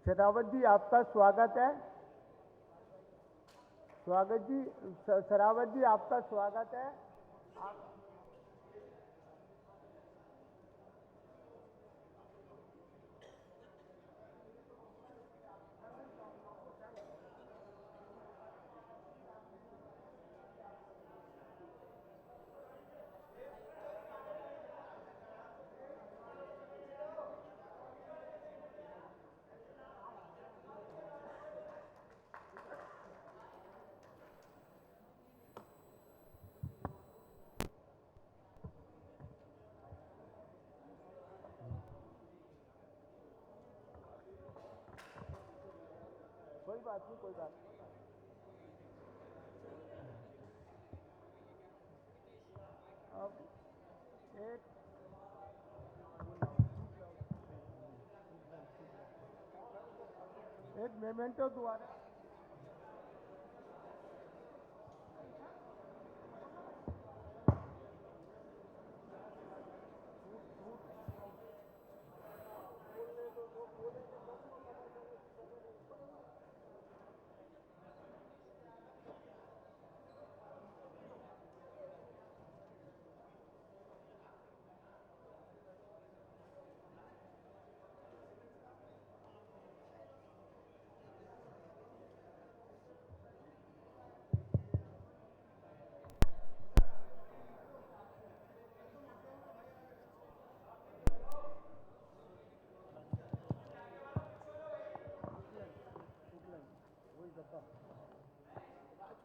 शेरावत जी आपका स्वागत है। स्वागत जी, शेरावत जी आपका स्वागत है। आप कोई बात नहीं, कोई बात नहीं। अब एक मेमेंटो द्वारा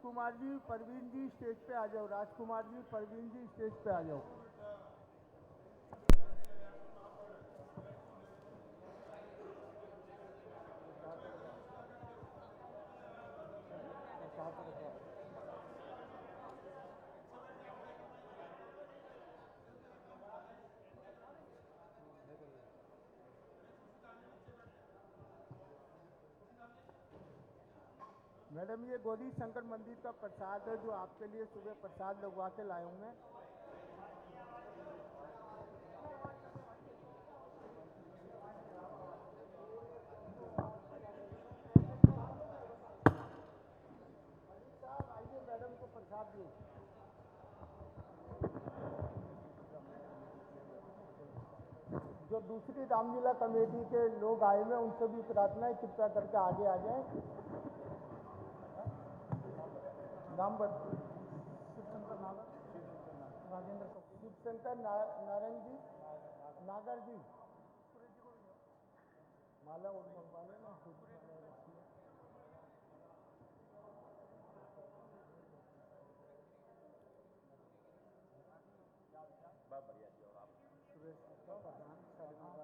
राजकुमार जी, परवीन जी स्टेज पे आ जाओ। राजकुमार जी, परवीन जी स्टेज पे आ जाओ। मैडम, ये गौरी शंकर मंदिर का प्रसाद है जो आपके लिए सुबह प्रसाद लगवा के लाए हूँ मैं। साहब आइए, मैडम को प्रसाद दो। जो दूसरी रामलीला कमेटी के लोग आए हुए हैं उनसे भी प्रार्थना है, कृपया करके आगे आ जाए। नाम शिवशंकर नारायण जी, नागर जी, माला और मंगवा लेना। बढ़िया जी। और आप प्रधान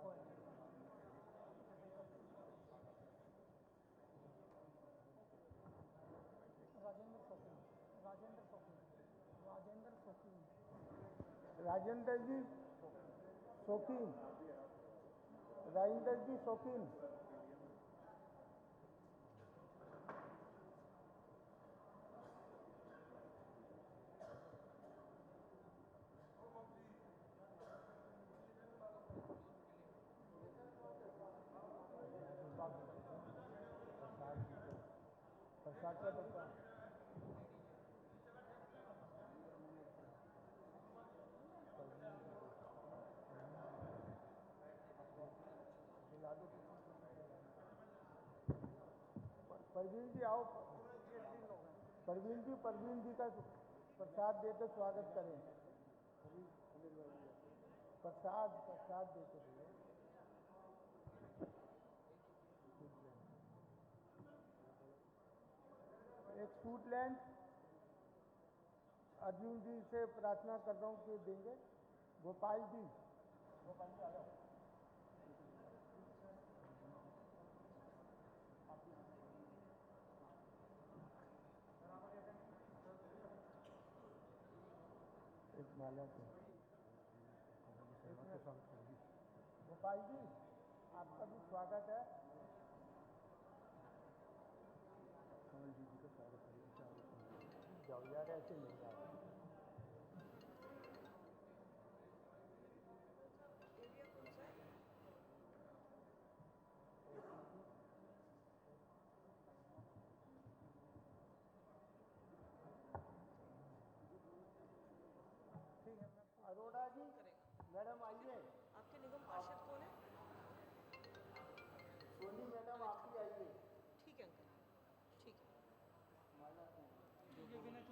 राजेंद्र जी शौकीन, राजेंद्र जी शौकीन। प्रसाद का डब्बा खिला दो। परवीन जी आओ। परवीन जी का प्रसाद देकर स्वागत करें। प्रसाद देते हुए एक सूट लैंड अर्जुन जी से प्रार्थना कर रहा हूँ कि देंगे। गोपाल जी आ जाओ। एक माला को गोपाल जी आपका भी स्वागत है। कमल जी का स्वागत है। जाओ यार, ऐसे नहीं जाओ।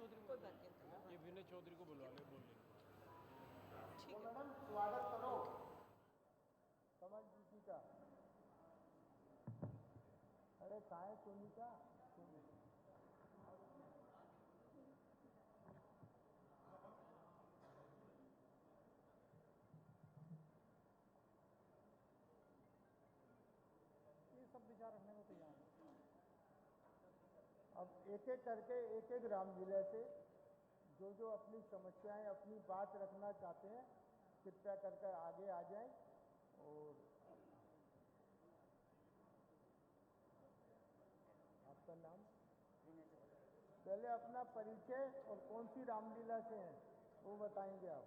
कोई बात नहीं, ये विनय चौधरी को बुलवा ले, बोल लेंगे। ठीक है। मैडम स्वागत करो कमल जी का। अरे कहाँ है सोनिका? ये सब विचार रखने को तैयार है। अब एक एक करके एक एक रामलीला से जो जो अपनी समस्याएं अपनी बात रखना चाहते हैं कृपया करके आगे आ जाएं। और आपका नाम? पहले अपना परिचय और कौन सी रामलीला से हैं वो बताएंगे आप।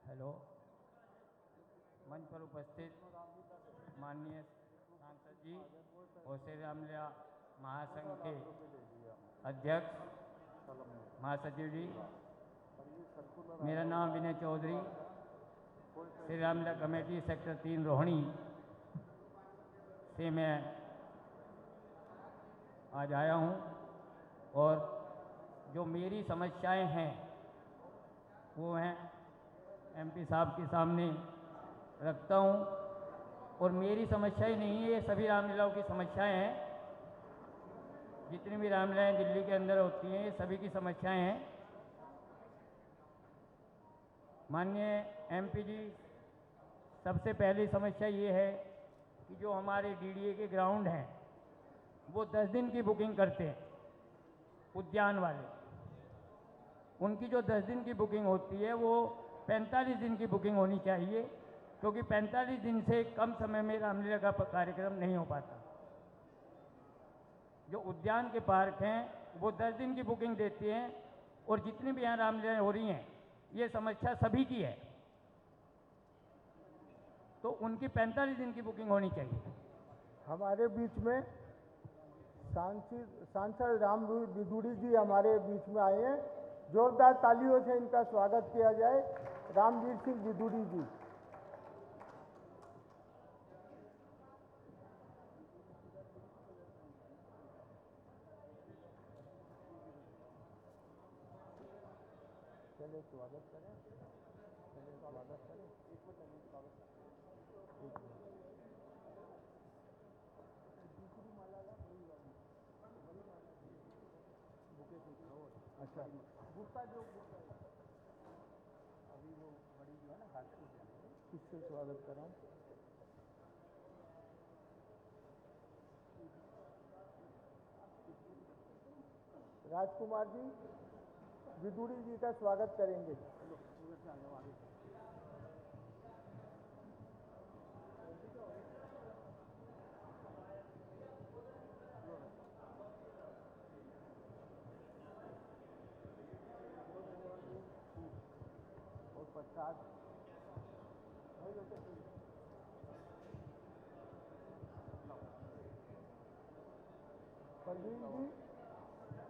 हेलो, मंच पर उपस्थित माननीय सांसद जी और श्री रामलीला महासंघ के अध्यक्ष महासचिव जी, मेरा नाम विनय चौधरी, श्री रामलीला कमेटी सेक्टर 3 रोहिणी से मैं आज आया हूं और जो मेरी समस्याएं हैं वो हैं एमपी साहब के सामने रखता हूं। और मेरी समस्याएं नहीं है, ये सभी रामलीलाओं की समस्याएं हैं। जितनी भी रामलीलाएं दिल्ली के अंदर होती हैं ये सभी की समस्याएं हैं। माननीय एमपी जी, सबसे पहली समस्या ये है कि जो हमारे डीडीए के ग्राउंड हैं वो 10 दिन की बुकिंग करते हैं, उद्यान वाले। उनकी जो 10 दिन की बुकिंग होती है वो 45 दिन की बुकिंग होनी चाहिए, क्योंकि 45 दिन से कम समय में रामलीला का कार्यक्रम नहीं हो पाता। जो उद्यान के पार्क हैं वो 10 दिन की बुकिंग देती हैं और जितनी भी यहाँ रामलीलाएं हो रही हैं ये समस्या सभी की है, तो उनकी 45 दिन की बुकिंग होनी चाहिए। हमारे बीच में सांसद राम बिदुड़ी जी हमारे बीच में आए हैं। जोरदार तालियों से इनका स्वागत किया जाए। रामवीर सिंह बिदुड़ी जी। चलिए स्वागत करें, चलिए स्वागत करें। दूसरी माला ला, वही वाली, वही माला बुके से और अच्छा गुप्ता जो गुप्ता अभी वो बड़ी जो है ना घाटी जाने, किससे स्वागत कराऊं? राजकुमार जी विदुड़ी जी का स्वागत करेंगे। और प्रसाद परवीन जी,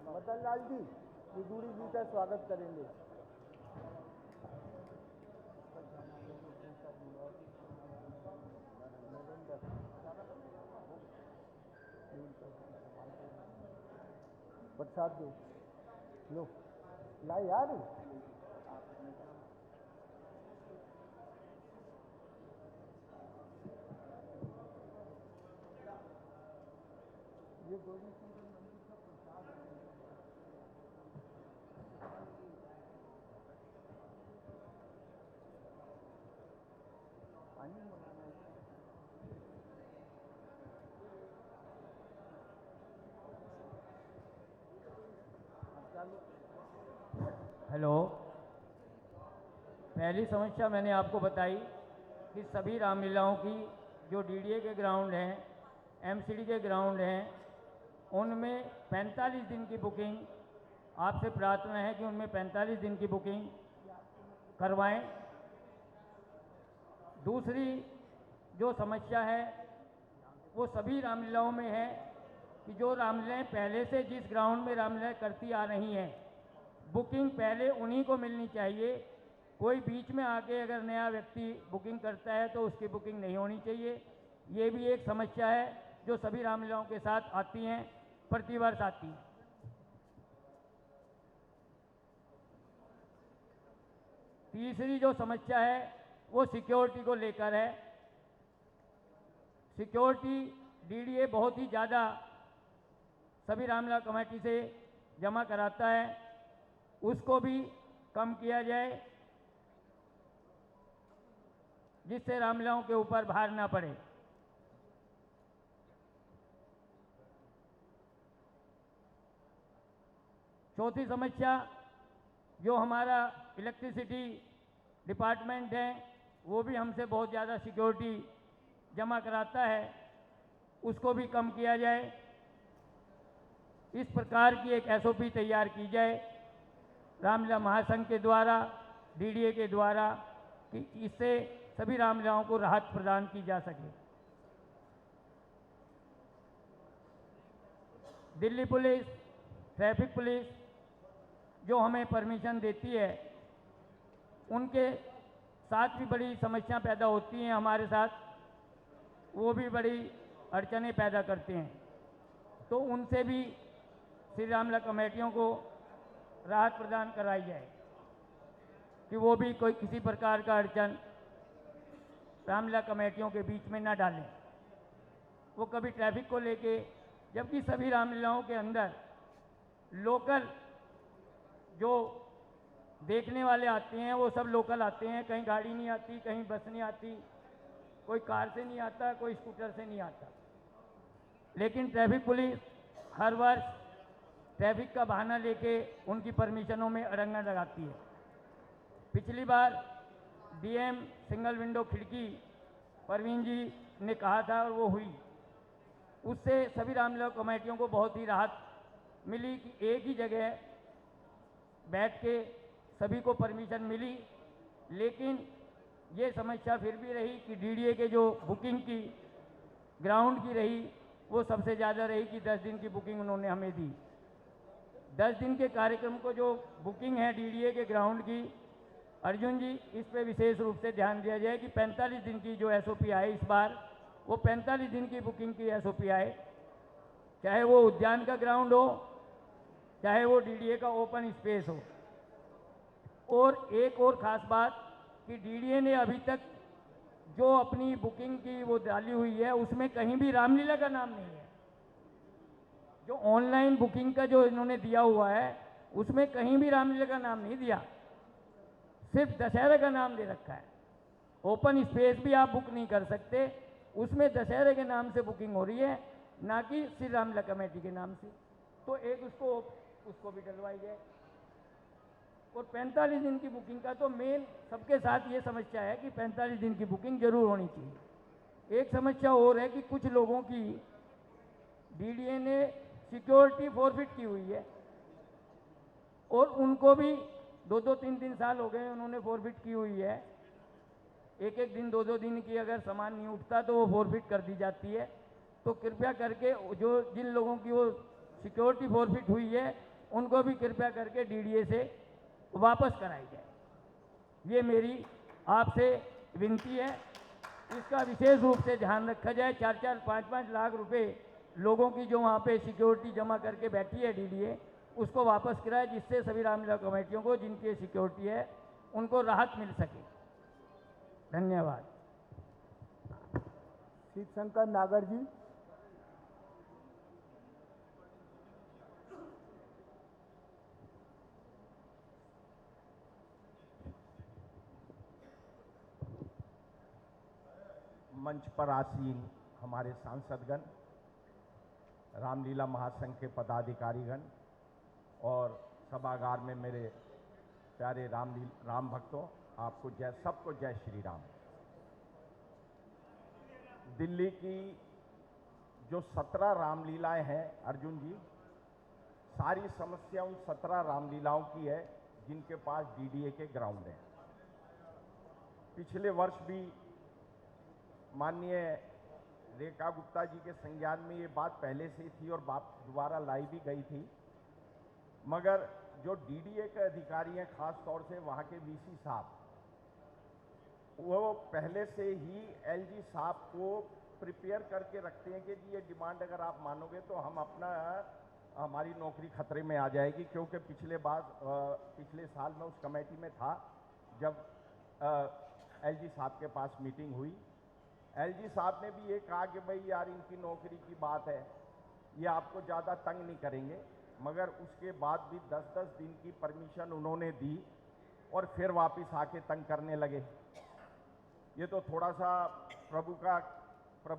मदन लाल जी विदुड़ी जी का स्वागत करेंगे। प्रसाद दो लो ला यार। ये गौरी शंकर मंदिर का प्रसाद है। पानी मंगाना है। हेलो, पहली समस्या मैंने आपको बताई कि सभी रामलीलाओं की जो डीडीए के ग्राउंड हैं, एमसीडी के ग्राउंड हैं, उनमें 45 दिन की बुकिंग, आपसे प्रार्थना है कि उनमें 45 दिन की बुकिंग करवाएं। दूसरी जो समस्या है वो सभी रामलीलाओं में है कि जो रामलीलाएं पहले से जिस ग्राउंड में रामलीलाएं करती आ रही हैं, बुकिंग पहले उन्हीं को मिलनी चाहिए कोई बीच में आके अगर नया व्यक्ति बुकिंग करता है तो उसकी बुकिंग नहीं होनी चाहिए। ये भी एक समस्या है जो सभी रामलीलाओं के साथ आती हैं, प्रतिवर्ष आती हैं। तीसरी जो समस्या है वो सिक्योरिटी को लेकर है। सिक्योरिटी डीडीए बहुत ही ज़्यादा सभी रामलीला कमेटी से जमा कराता है, उसको भी कम किया जाए जिससे रामलीलाओं के ऊपर भार ना पड़े। चौथी समस्या जो हमारा इलेक्ट्रिसिटी डिपार्टमेंट है वो भी हमसे बहुत ज़्यादा सिक्योरिटी जमा कराता है, उसको भी कम किया जाए। इस प्रकार की एक एसओपी तैयार की जाए रामलीला महासंघ के द्वारा, डीडीए के द्वारा, कि इससे सभी रामलीलाओं को राहत प्रदान की जा सके। दिल्ली पुलिस, ट्रैफिक पुलिस जो हमें परमिशन देती है, उनके साथ भी बड़ी समस्या पैदा होती हैं हमारे साथ, वो भी बड़ी अड़चनें पैदा करते हैं। तो उनसे भी श्री रामलीला कमेटियों को राहत प्रदान कराई जाए कि वो भी कोई किसी प्रकार का अड़चन रामलीला कमेटियों के बीच में ना डालें। वो कभी ट्रैफिक को लेके, जबकि सभी रामलीलाओं के अंदर लोकल जो देखने वाले आते हैं वो सब लोकल आते हैं, कहीं गाड़ी नहीं आती, कहीं बस नहीं आती, कोई कार से नहीं आता, कोई स्कूटर से नहीं आता। लेकिन ट्रैफिक पुलिस हर वर्ष ट्रैफिक का बहाना लेके उनकी परमिशनों में अड़ंगा लगाती है। पिछली बार डीएम सिंगल विंडो खिड़की परवीन जी ने कहा था और वो हुई, उससे सभी रामलीला कमेटियों को बहुत ही राहत मिली कि एक ही जगह बैठ के सभी को परमिशन मिली। लेकिन ये समस्या फिर भी रही कि डीडीए के जो बुकिंग की ग्राउंड की रही वो सबसे ज़्यादा रही कि 10 दिन की बुकिंग उन्होंने हमें दी। 10 दिन के कार्यक्रम को जो बुकिंग है डीडीए के ग्राउंड की, अर्जुन जी इस पे विशेष रूप से ध्यान दिया जाए कि 45 दिन की जो एसओपी आए इस बार, वो 45 दिन की बुकिंग की एसओपी आए, चाहे वो उद्यान का ग्राउंड हो, चाहे वो डीडीए का ओपन स्पेस हो। और एक और ख़ास बात कि डीडीए ने अभी तक जो अपनी बुकिंग की वो डाली हुई है उसमें कहीं भी रामलीला का नाम नहीं है। जो ऑनलाइन बुकिंग का जो इन्होंने दिया हुआ है उसमें कहीं भी रामलीला का नाम नहीं दिया, सिर्फ दशहरा का नाम दे रखा है। ओपन स्पेस भी आप बुक नहीं कर सकते, उसमें दशहरे के नाम से बुकिंग हो रही है, ना कि श्री रामलीला कमेटी के नाम से। तो एक उसको भी डलवाई जाए। और 45 दिन की बुकिंग का तो मेन सबके साथ ये समस्या है कि 45 दिन की बुकिंग जरूर होनी चाहिए। एक समस्या और है कि कुछ लोगों की डीडीए ने सिक्योरिटी फॉरफिट की हुई है और उनको भी 2-2, 3-3 साल हो गए उन्होंने फॉरफिट की हुई है। एक दिन 2-2 दिन की अगर सामान नहीं उठता तो वो फॉरफिट कर दी जाती है। तो कृपया करके जो जिन लोगों की वो सिक्योरिटी फॉरफिट हुई है उनको भी कृपया करके डीडीए से वापस कराई जाए। ये मेरी आपसे विनती है, इसका विशेष रूप से ध्यान रखा जाए। 4-4, 5-5 लाख रुपए लोगों की जो वहाँ पे सिक्योरिटी जमा करके बैठी है डीडीए, उसको वापस कराए, जिससे सभी रामलीला कमेटियों को जिनकी सिक्योरिटी है उनको राहत मिल सके। धन्यवाद। शिव शंकर नागर जी। मंच पर आसीन हमारे सांसदगण, रामलीला महासंघ के पदाधिकारीगण और सभागार में मेरे प्यारे राम भक्तों, आपको सबको जय श्री राम। दिल्ली की जो 17 रामलीलाएं हैं अर्जुन जी, सारी समस्या उन 17 रामलीलाओं की है जिनके पास डीडीए के ग्राउंड है। पिछले वर्ष भी माननीय रेखा गुप्ता जी के संज्ञान में ये बात पहले से ही थी और बात दोबारा लाई भी गई थी, मगर जो डीडीए के अधिकारी हैं, खास तौर से वहाँ के वीसी साहब, वो पहले से ही एलजी साहब को प्रिपेयर करके रखते हैं कि जी ये डिमांड अगर आप मानोगे तो हमारी नौकरी खतरे में आ जाएगी, क्योंकि पिछले साल मैं उस कमेटी में था जब एलजी साहब के पास मीटिंग हुई। एलजी साहब ने भी ये कहा कि भाई यार इनकी नौकरी की बात है, ये आपको ज़्यादा तंग नहीं करेंगे, मगर उसके बाद भी 10-10 दिन की परमिशन उन्होंने दी और फिर वापस आके तंग करने लगे। ये तो थोड़ा सा प्रभु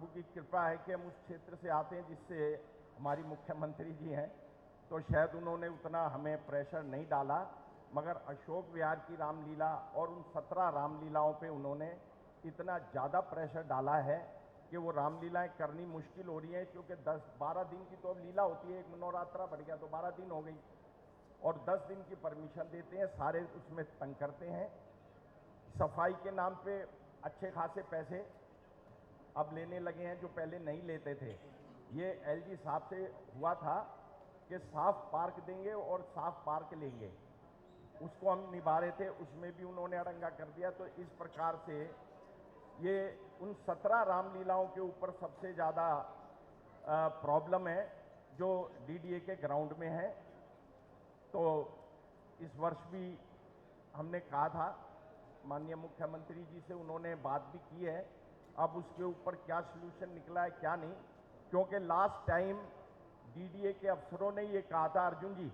की कृपा है कि हम उस क्षेत्र से आते हैं जिससे हमारी मुख्यमंत्री जी हैं, तो शायद उन्होंने उतना हमें प्रेशर नहीं डाला, मगर अशोक विहार की रामलीला और उन 17 रामलीलाओं पे उन्होंने इतना ज़्यादा प्रेशर डाला है कि वो रामलीलाएं करनी मुश्किल हो रही हैं, क्योंकि 10-12 दिन की तो अब लीला होती है, एक नवरात्रा बढ़ गया तो 12 दिन हो गई, और 10 दिन की परमिशन देते हैं, सारे उसमें तंग करते हैं। सफाई के नाम पे अच्छे खासे पैसे अब लेने लगे हैं जो पहले नहीं लेते थे। ये एलजी साहब से हुआ था कि साफ पार्क देंगे और साफ पार्क लेंगे, उसको हम निभा रहे थे, उसमें भी उन्होंने अड़ंगा कर दिया। तो इस प्रकार से ये उन 17 रामलीलाओं के ऊपर सबसे ज़्यादा प्रॉब्लम है जो डीडीए के ग्राउंड में है। तो इस वर्ष भी हमने कहा था माननीय मुख्यमंत्री जी से, उन्होंने बात भी की है, अब उसके ऊपर क्या सलूशन निकला है क्या नहीं, क्योंकि लास्ट टाइम डीडीए के अफसरों ने ये कहा था, अर्जुन जी,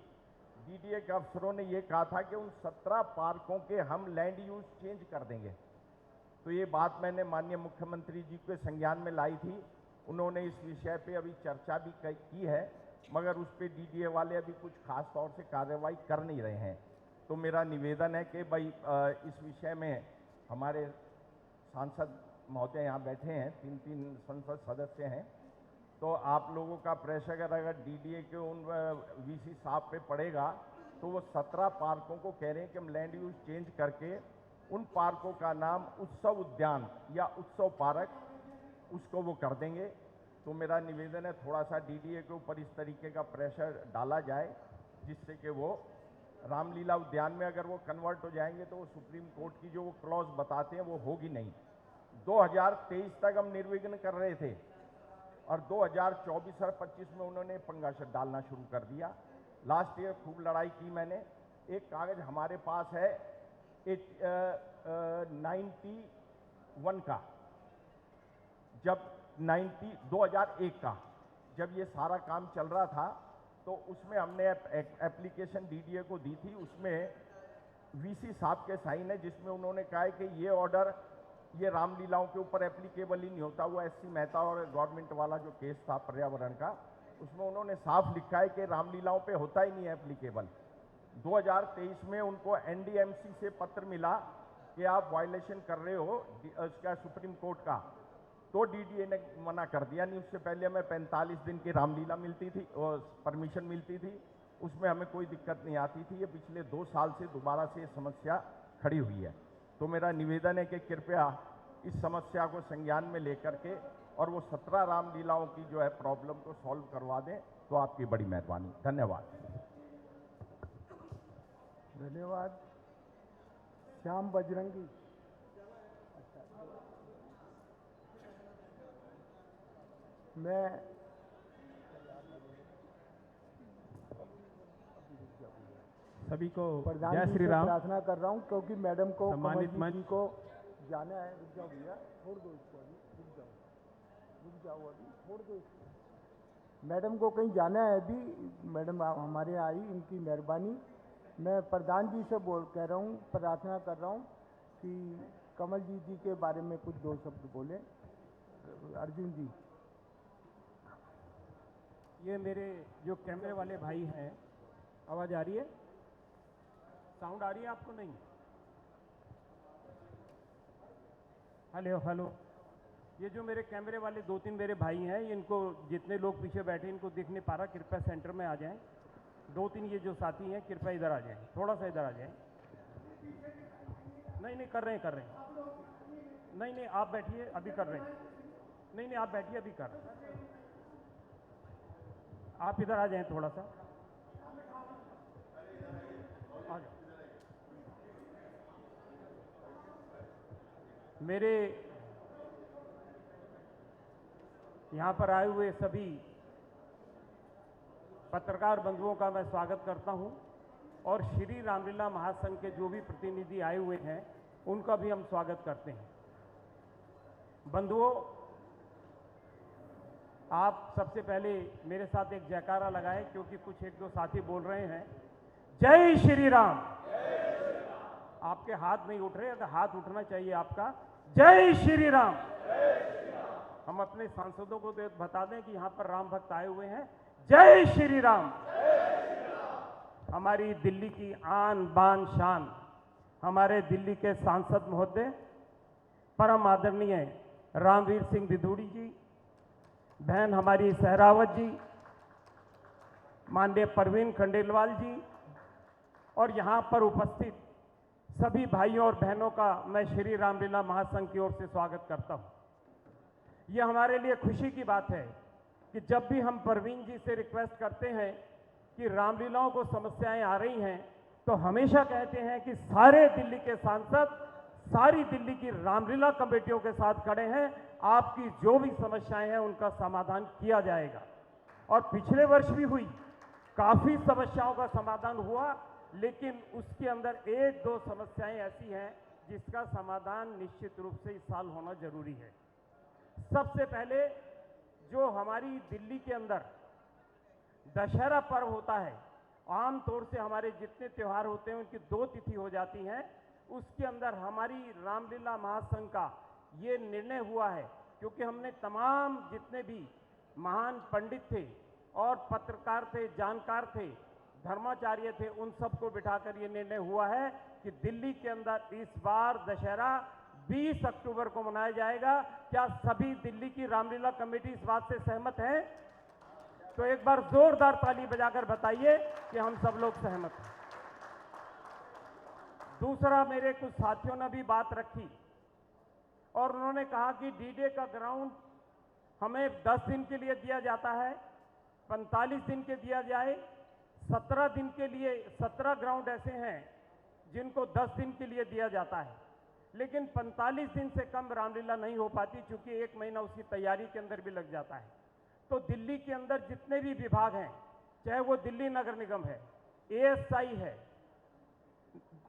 डीडीए के अफसरों ने ये कहा था कि उन 17 पार्कों के हम लैंड यूज चेंज कर देंगे। तो ये बात मैंने माननीय मुख्यमंत्री जी के संज्ञान में लाई थी, उन्होंने इस विषय पे अभी चर्चा भी की है, मगर उस पर डीडीए वाले अभी कुछ खास तौर से कार्रवाई कर नहीं रहे हैं। तो मेरा निवेदन है कि भाई इस विषय में हमारे सांसद महोदय यहाँ बैठे हैं, 3 संसद सदस्य हैं, तो आप लोगों का प्रेशर अगर डीडीए के उन वीसी साहब पे पड़ेगा तो वो 17 पार्कों को कह रहे हैं कि हम लैंड यूज चेंज करके उन पार्कों का नाम उत्सव उद्यान या उत्सव पार्क उसको वो कर देंगे। तो मेरा निवेदन है थोड़ा सा डीडीए के ऊपर इस तरीके का प्रेशर डाला जाए, जिससे कि वो रामलीला उद्यान में अगर वो कन्वर्ट हो जाएंगे तो वो सुप्रीम कोर्ट की जो वो क्लॉज बताते हैं वो होगी नहीं। 2023 तक हम निर्विघ्न कर रहे थे और 2024 और 25 में उन्होंने पंगाशत डालना शुरू कर दिया। लास्ट ईयर खूब लड़ाई की मैंने, एक कागज हमारे पास है 91 का, जब 2001 का जब ये सारा काम चल रहा था, तो उसमें हमने एप्लीकेशन डीडीए को दी थी, उसमें वीसी साहब के साइन है, जिसमें उन्होंने कहा है कि ये ऑर्डर ये रामलीलाओं के ऊपर एप्लीकेबल ही नहीं होता। वो एससी मेहता और गवर्नमेंट वाला जो केस था पर्यावरण का, उसमें उन्होंने साफ लिखा है कि रामलीलाओं पे होता ही नहीं है एप्लीकेबल। 2023 में उनको एनडीएमसी से पत्र मिला कि आप वायलेशन कर रहे हो इसका सुप्रीम कोर्ट का, तो डीडीए ने मना कर दिया। नहीं, उससे पहले हमें 45 दिन की रामलीला मिलती थी और परमिशन मिलती थी, उसमें हमें कोई दिक्कत नहीं आती थी। ये पिछले 2 साल से दोबारा से ये समस्या खड़ी हुई है। तो मेरा निवेदन है कि कृपया इस समस्या को संज्ञान में लेकर के और वो 17 रामलीलाओं की जो है प्रॉब्लम को सॉल्व करवा दें, तो आपकी बड़ी मेहरबानी। धन्यवाद। धन्यवाद। श्याम बजरंगी। मैं सभी को प्रधान जय जी श्री से राम। प्रार्थना कर रहा हूं, क्योंकि मैडम को सम्मानित कमल मंच जी को जाना है। रुक जाओ भैया, छोड़ दो इसको अभी, रुक जाओ अभी, छोड़ दो इसको। मैडम को कहीं जाना है अभी, मैडम हमारे आई, इनकी मेहरबानी। मैं प्रधान जी से कह रहा हूँ, प्रार्थना कर रहा हूँ कि कमल जी के बारे में कुछ 2 शब्द बोले। अर्जुन जी। ये मेरे जो कैमरे वाले भाई हैं, आवाज़ आ रही है, साउंड आ रही है आपको? नहीं, हेलो हेलो। ये जो मेरे कैमरे वाले 2-3 मेरे भाई हैं, इनको जितने लोग पीछे बैठे इनको दिख नहीं पा रहा, कृपया सेंटर में आ जाएं। 2-3 ये जो साथी हैं कृपया इधर आ जाएं, थोड़ा सा इधर आ जाएं। नहीं कर रहे हैं। नहीं आप बैठिए, अभी कर रहे हैं। नहीं आप बैठिए, अभी कर रहे हैं। आप इधर आ जाएं थोड़ा सा, आ जाओ। मेरे यहाँ पर आए हुए सभी पत्रकार बंधुओं का मैं स्वागत करता हूँ और श्री रामलीला महासंघ के जो भी प्रतिनिधि आए हुए हैं उनका भी हम स्वागत करते हैं। बंधुओं, आप सबसे पहले मेरे साथ एक जयकारा लगाएं क्योंकि कुछ एक दो साथी बोल रहे हैं जय श्री राम। आपके हाथ नहीं उठ रहे, अगर हाथ उठना चाहिए आपका। जय श्री राम। हम अपने सांसदों को तो बता दें कि यहाँ पर राम भक्त आए हुए हैं। जय श्री राम। हमारी दिल्ली की आन बान शान, हमारे दिल्ली के सांसद महोदय परम आदरणीय रामवीर सिंह विधूड़ी जी, बहन हमारी सहरावत जी, माननीय परवीन खंडेलवाल जी और यहाँ पर उपस्थित सभी भाइयों और बहनों का मैं श्री रामलीला महासंघ की ओर से स्वागत करता हूँ। यह हमारे लिए खुशी की बात है कि जब भी हम परवीन जी से रिक्वेस्ट करते हैं कि रामलीलाओं को समस्याएं आ रही हैं तो हमेशा कहते हैं कि सारे दिल्ली के सांसद सारी दिल्ली की रामलीला कमेटियों के साथ खड़े हैं, आपकी जो भी समस्याएं हैं उनका समाधान किया जाएगा। और पिछले वर्ष भी हुई, काफ़ी समस्याओं का समाधान हुआ, लेकिन उसके अंदर एक दो समस्याएं ऐसी हैं जिसका समाधान निश्चित रूप से इस साल होना जरूरी है। सबसे पहले जो हमारी दिल्ली के अंदर दशहरा पर्व होता है, आमतौर से हमारे जितने त्यौहार होते हैं उनकी 2 तिथि हो जाती हैं, उसके अंदर हमारी रामलीला महासंघ का ये निर्णय हुआ है क्योंकि हमने तमाम जितने भी महान पंडित थे और पत्रकार थे, जानकार थे, धर्माचार्य थे, उन सबको बिठाकर ये निर्णय हुआ है कि दिल्ली के अंदर इस बार दशहरा 20 अक्टूबर को मनाया जाएगा। क्या सभी दिल्ली की रामलीला कमेटी इस बात से सहमत है? तो एक बार जोरदार ताली बजाकर बताइए कि हम सब लोग सहमत हैं। दूसरा, मेरे कुछ साथियों ने भी बात रखी और उन्होंने कहा कि डीडे का ग्राउंड हमें 10 दिन के लिए दिया जाता है, 45 दिन के दिया जाए, 17 दिन के लिए 17 ग्राउंड ऐसे हैं जिनको 10 दिन के लिए दिया जाता है, लेकिन 45 दिन से कम रामलीला नहीं हो पाती क्योंकि 1 महीना उसकी तैयारी के अंदर भी लग जाता है। तो दिल्ली के अंदर जितने भी विभाग हैं, चाहे वो दिल्ली नगर निगम है, एएसआई है,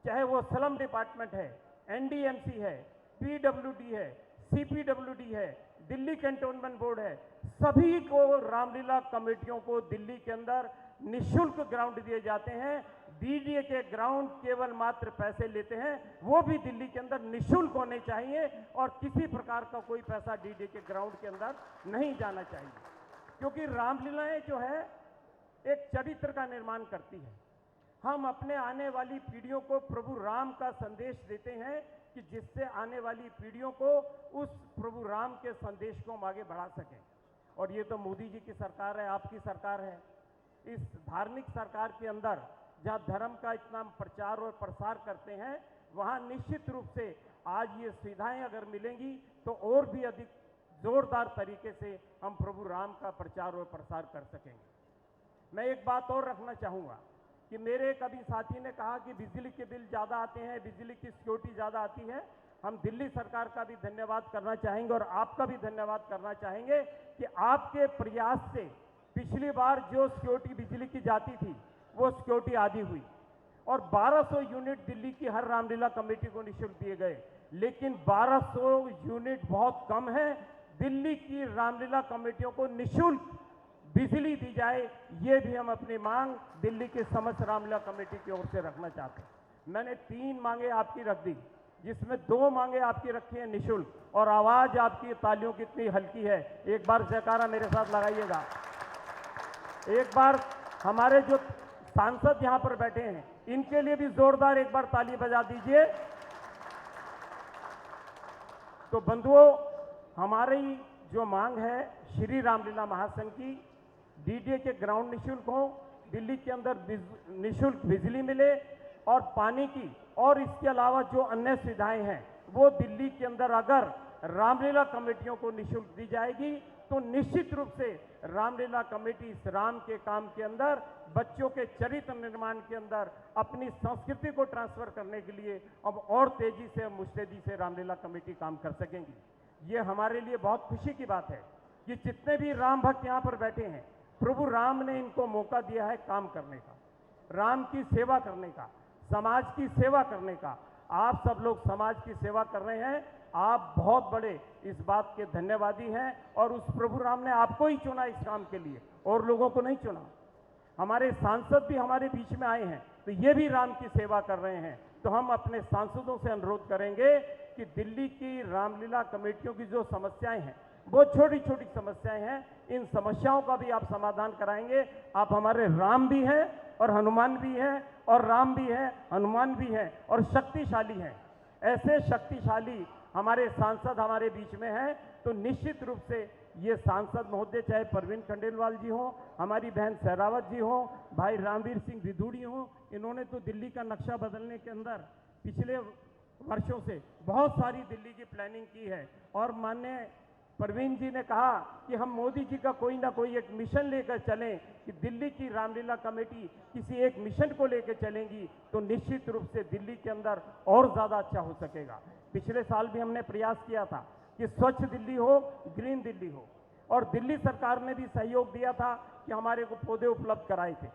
चाहे वो स्लम डिपार्टमेंट है, एनडीएमसी है, पीडब्ल्यूडी है, सीपीडब्ल्यूडी है, दिल्ली कैंटोनमेंट बोर्ड है, सभी को रामलीला कमेटियों को दिल्ली के अंदर निःशुल्क ग्राउंड दिए जाते हैं। डीडीए के ग्राउंड केवल मात्र पैसे लेते हैं, वो भी दिल्ली के अंदर निःशुल्क होने चाहिए और किसी प्रकार का कोई पैसा डीडीए के ग्राउंड के अंदर नहीं जाना चाहिए, क्योंकि रामलीलाएं जो है एक चरित्र का निर्माण करती है। हम अपने आने वाली पीढ़ियों को प्रभु राम का संदेश देते हैं कि जिससे आने वाली पीढ़ियों को उस प्रभु राम के संदेश को हम आगे बढ़ा सकें। और ये तो मोदी जी की सरकार है, आपकी सरकार है। इस धार्मिक सरकार के अंदर जहाँ धर्म का इतना प्रचार और प्रसार करते हैं, वहाँ निश्चित रूप से आज ये सुविधाएं अगर मिलेंगी तो और भी अधिक जोरदार तरीके से हम प्रभु राम का प्रचार और प्रसार कर सकेंगे। मैं एक बात और रखना चाहूँगा कि मेरे एक अभी साथी ने कहा कि बिजली के बिल ज़्यादा आते हैं, बिजली की सिक्योरिटी ज़्यादा आती है। हम दिल्ली सरकार का भी धन्यवाद करना चाहेंगे और आपका भी धन्यवाद करना चाहेंगे कि आपके प्रयास से पिछली बार जो सिक्योरिटी बिजली की जाती थी वो सिक्योरिटी आधी हुई और 1200 यूनिट दिल्ली की हर रामलीला कमेटी को निःशुल्क दिए गए, लेकिन 1200 यूनिट बहुत कम है। दिल्ली की रामलीला कमेटियों को निःशुल्क बिजली दी जाए, ये भी हम अपनी मांग दिल्ली के समस्त रामलीला कमेटी की ओर से रखना चाहते हैं। मैंने 3 मांगे आपकी रख दी, जिसमें 2 मांगे आपकी रखी है निःशुल्क, और आवाज आपकी तालियों की इतनी हल्की है। एक बार जयकारा मेरे साथ लगाइएगा। एक बार हमारे जो सांसद यहां पर बैठे हैं इनके लिए भी जोरदार एक बार ताली बजा दीजिए। तो बंधुओं, हमारी जो मांग है श्री रामलीला महासंघ की, डीडीए के ग्राउंड निःशुल्क हो, दिल्ली के अंदर निःशुल्क बिजली मिले और पानी की, और इसके अलावा जो अन्य सुविधाएं हैं वो दिल्ली के अंदर अगर रामलीला कमेटियों को निःशुल्क दी जाएगी तो निश्चित रूप से रामलीला कमेटी इस राम के काम के अंदर, बच्चों के चरित्र निर्माण के अंदर अपनी संस्कृति को ट्रांसफर करने के लिए अब और तेजी से, मुस्तैदी से रामलीला कमेटी काम कर सकेंगी। ये हमारे लिए बहुत खुशी की बात है कि जितने भी राम भक्त यहाँ पर बैठे हैं, प्रभु राम ने इनको मौका दिया है काम करने का, राम की सेवा करने का, समाज की सेवा करने का। आप सब लोग समाज की सेवा कर रहे हैं, आप बहुत बड़े इस बात के धन्यवादी हैं और उस प्रभु राम ने आपको ही चुना इस काम के लिए, और लोगों को नहीं चुना। हमारे सांसद भी हमारे बीच में आए हैं तो ये भी राम की सेवा कर रहे हैं। तो हम अपने सांसदों से अनुरोध करेंगे कि दिल्ली की रामलीला कमेटियों की जो समस्याएं हैं, वो छोटी छोटी समस्याएं हैं, इन समस्याओं का भी आप समाधान कराएंगे। आप हमारे राम भी हैं और हनुमान भी हैं, और राम भी है, हनुमान भी है और शक्तिशाली हैं। ऐसे शक्तिशाली हमारे सांसद हमारे बीच में हैं, तो निश्चित रूप से ये सांसद महोदय, चाहे परवीन खंडेलवाल जी हों, हमारी बहन सहरावत जी हों, भाई रामवीर सिंह विधूड़ी हों, इन्होंने तो दिल्ली का नक्शा बदलने के अंदर पिछले वर्षों से बहुत सारी दिल्ली की प्लानिंग की है। और माननीय परवीन जी ने कहा कि हम मोदी जी का कोई ना कोई एक मिशन लेकर चलें, कि दिल्ली की रामलीला कमेटी किसी एक मिशन को लेकर चलेंगी तो निश्चित रूप से दिल्ली के अंदर और ज़्यादा अच्छा हो सकेगा। पिछले साल भी हमने प्रयास किया था कि स्वच्छ दिल्ली हो, ग्रीन दिल्ली हो, और दिल्ली सरकार ने भी सहयोग दिया था कि हमारे को पौधे उपलब्ध कराए थे,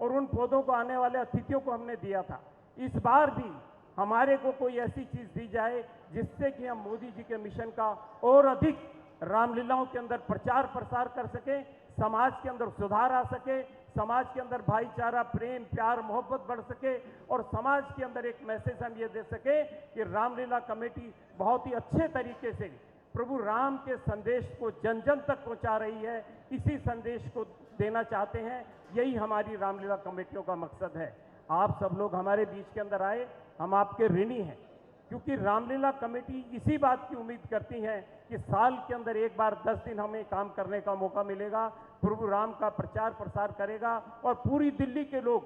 और उन पौधों को आने वाले अतिथियों को हमने दिया था। इस बार भी हमारे को कोई ऐसी चीज़ दी जाए जिससे कि हम मोदी जी के मिशन का और अधिक रामलीलाओं के अंदर प्रचार प्रसार कर सकें, समाज के अंदर सुधार आ सके, समाज के अंदर भाईचारा, प्रेम, प्यार, मोहब्बत बढ़ सके, और समाज के अंदर एक मैसेज हम ये दे सके कि रामलीला कमेटी बहुत ही अच्छे तरीके से प्रभु राम के संदेश को जन जन तक पहुंचा रही है। इसी संदेश को देना चाहते हैं, यही हमारी रामलीला कमेटियों का मकसद है। आप सब लोग हमारे बीच के अंदर आए, हम आपके ऋणी हैं, क्योंकि रामलीला कमेटी इसी बात की उम्मीद करती है कि साल के अंदर एक बार 10 दिन हमें काम करने का मौका मिलेगा, प्रभु राम का प्रचार प्रसार करेगा, और पूरी दिल्ली के लोग,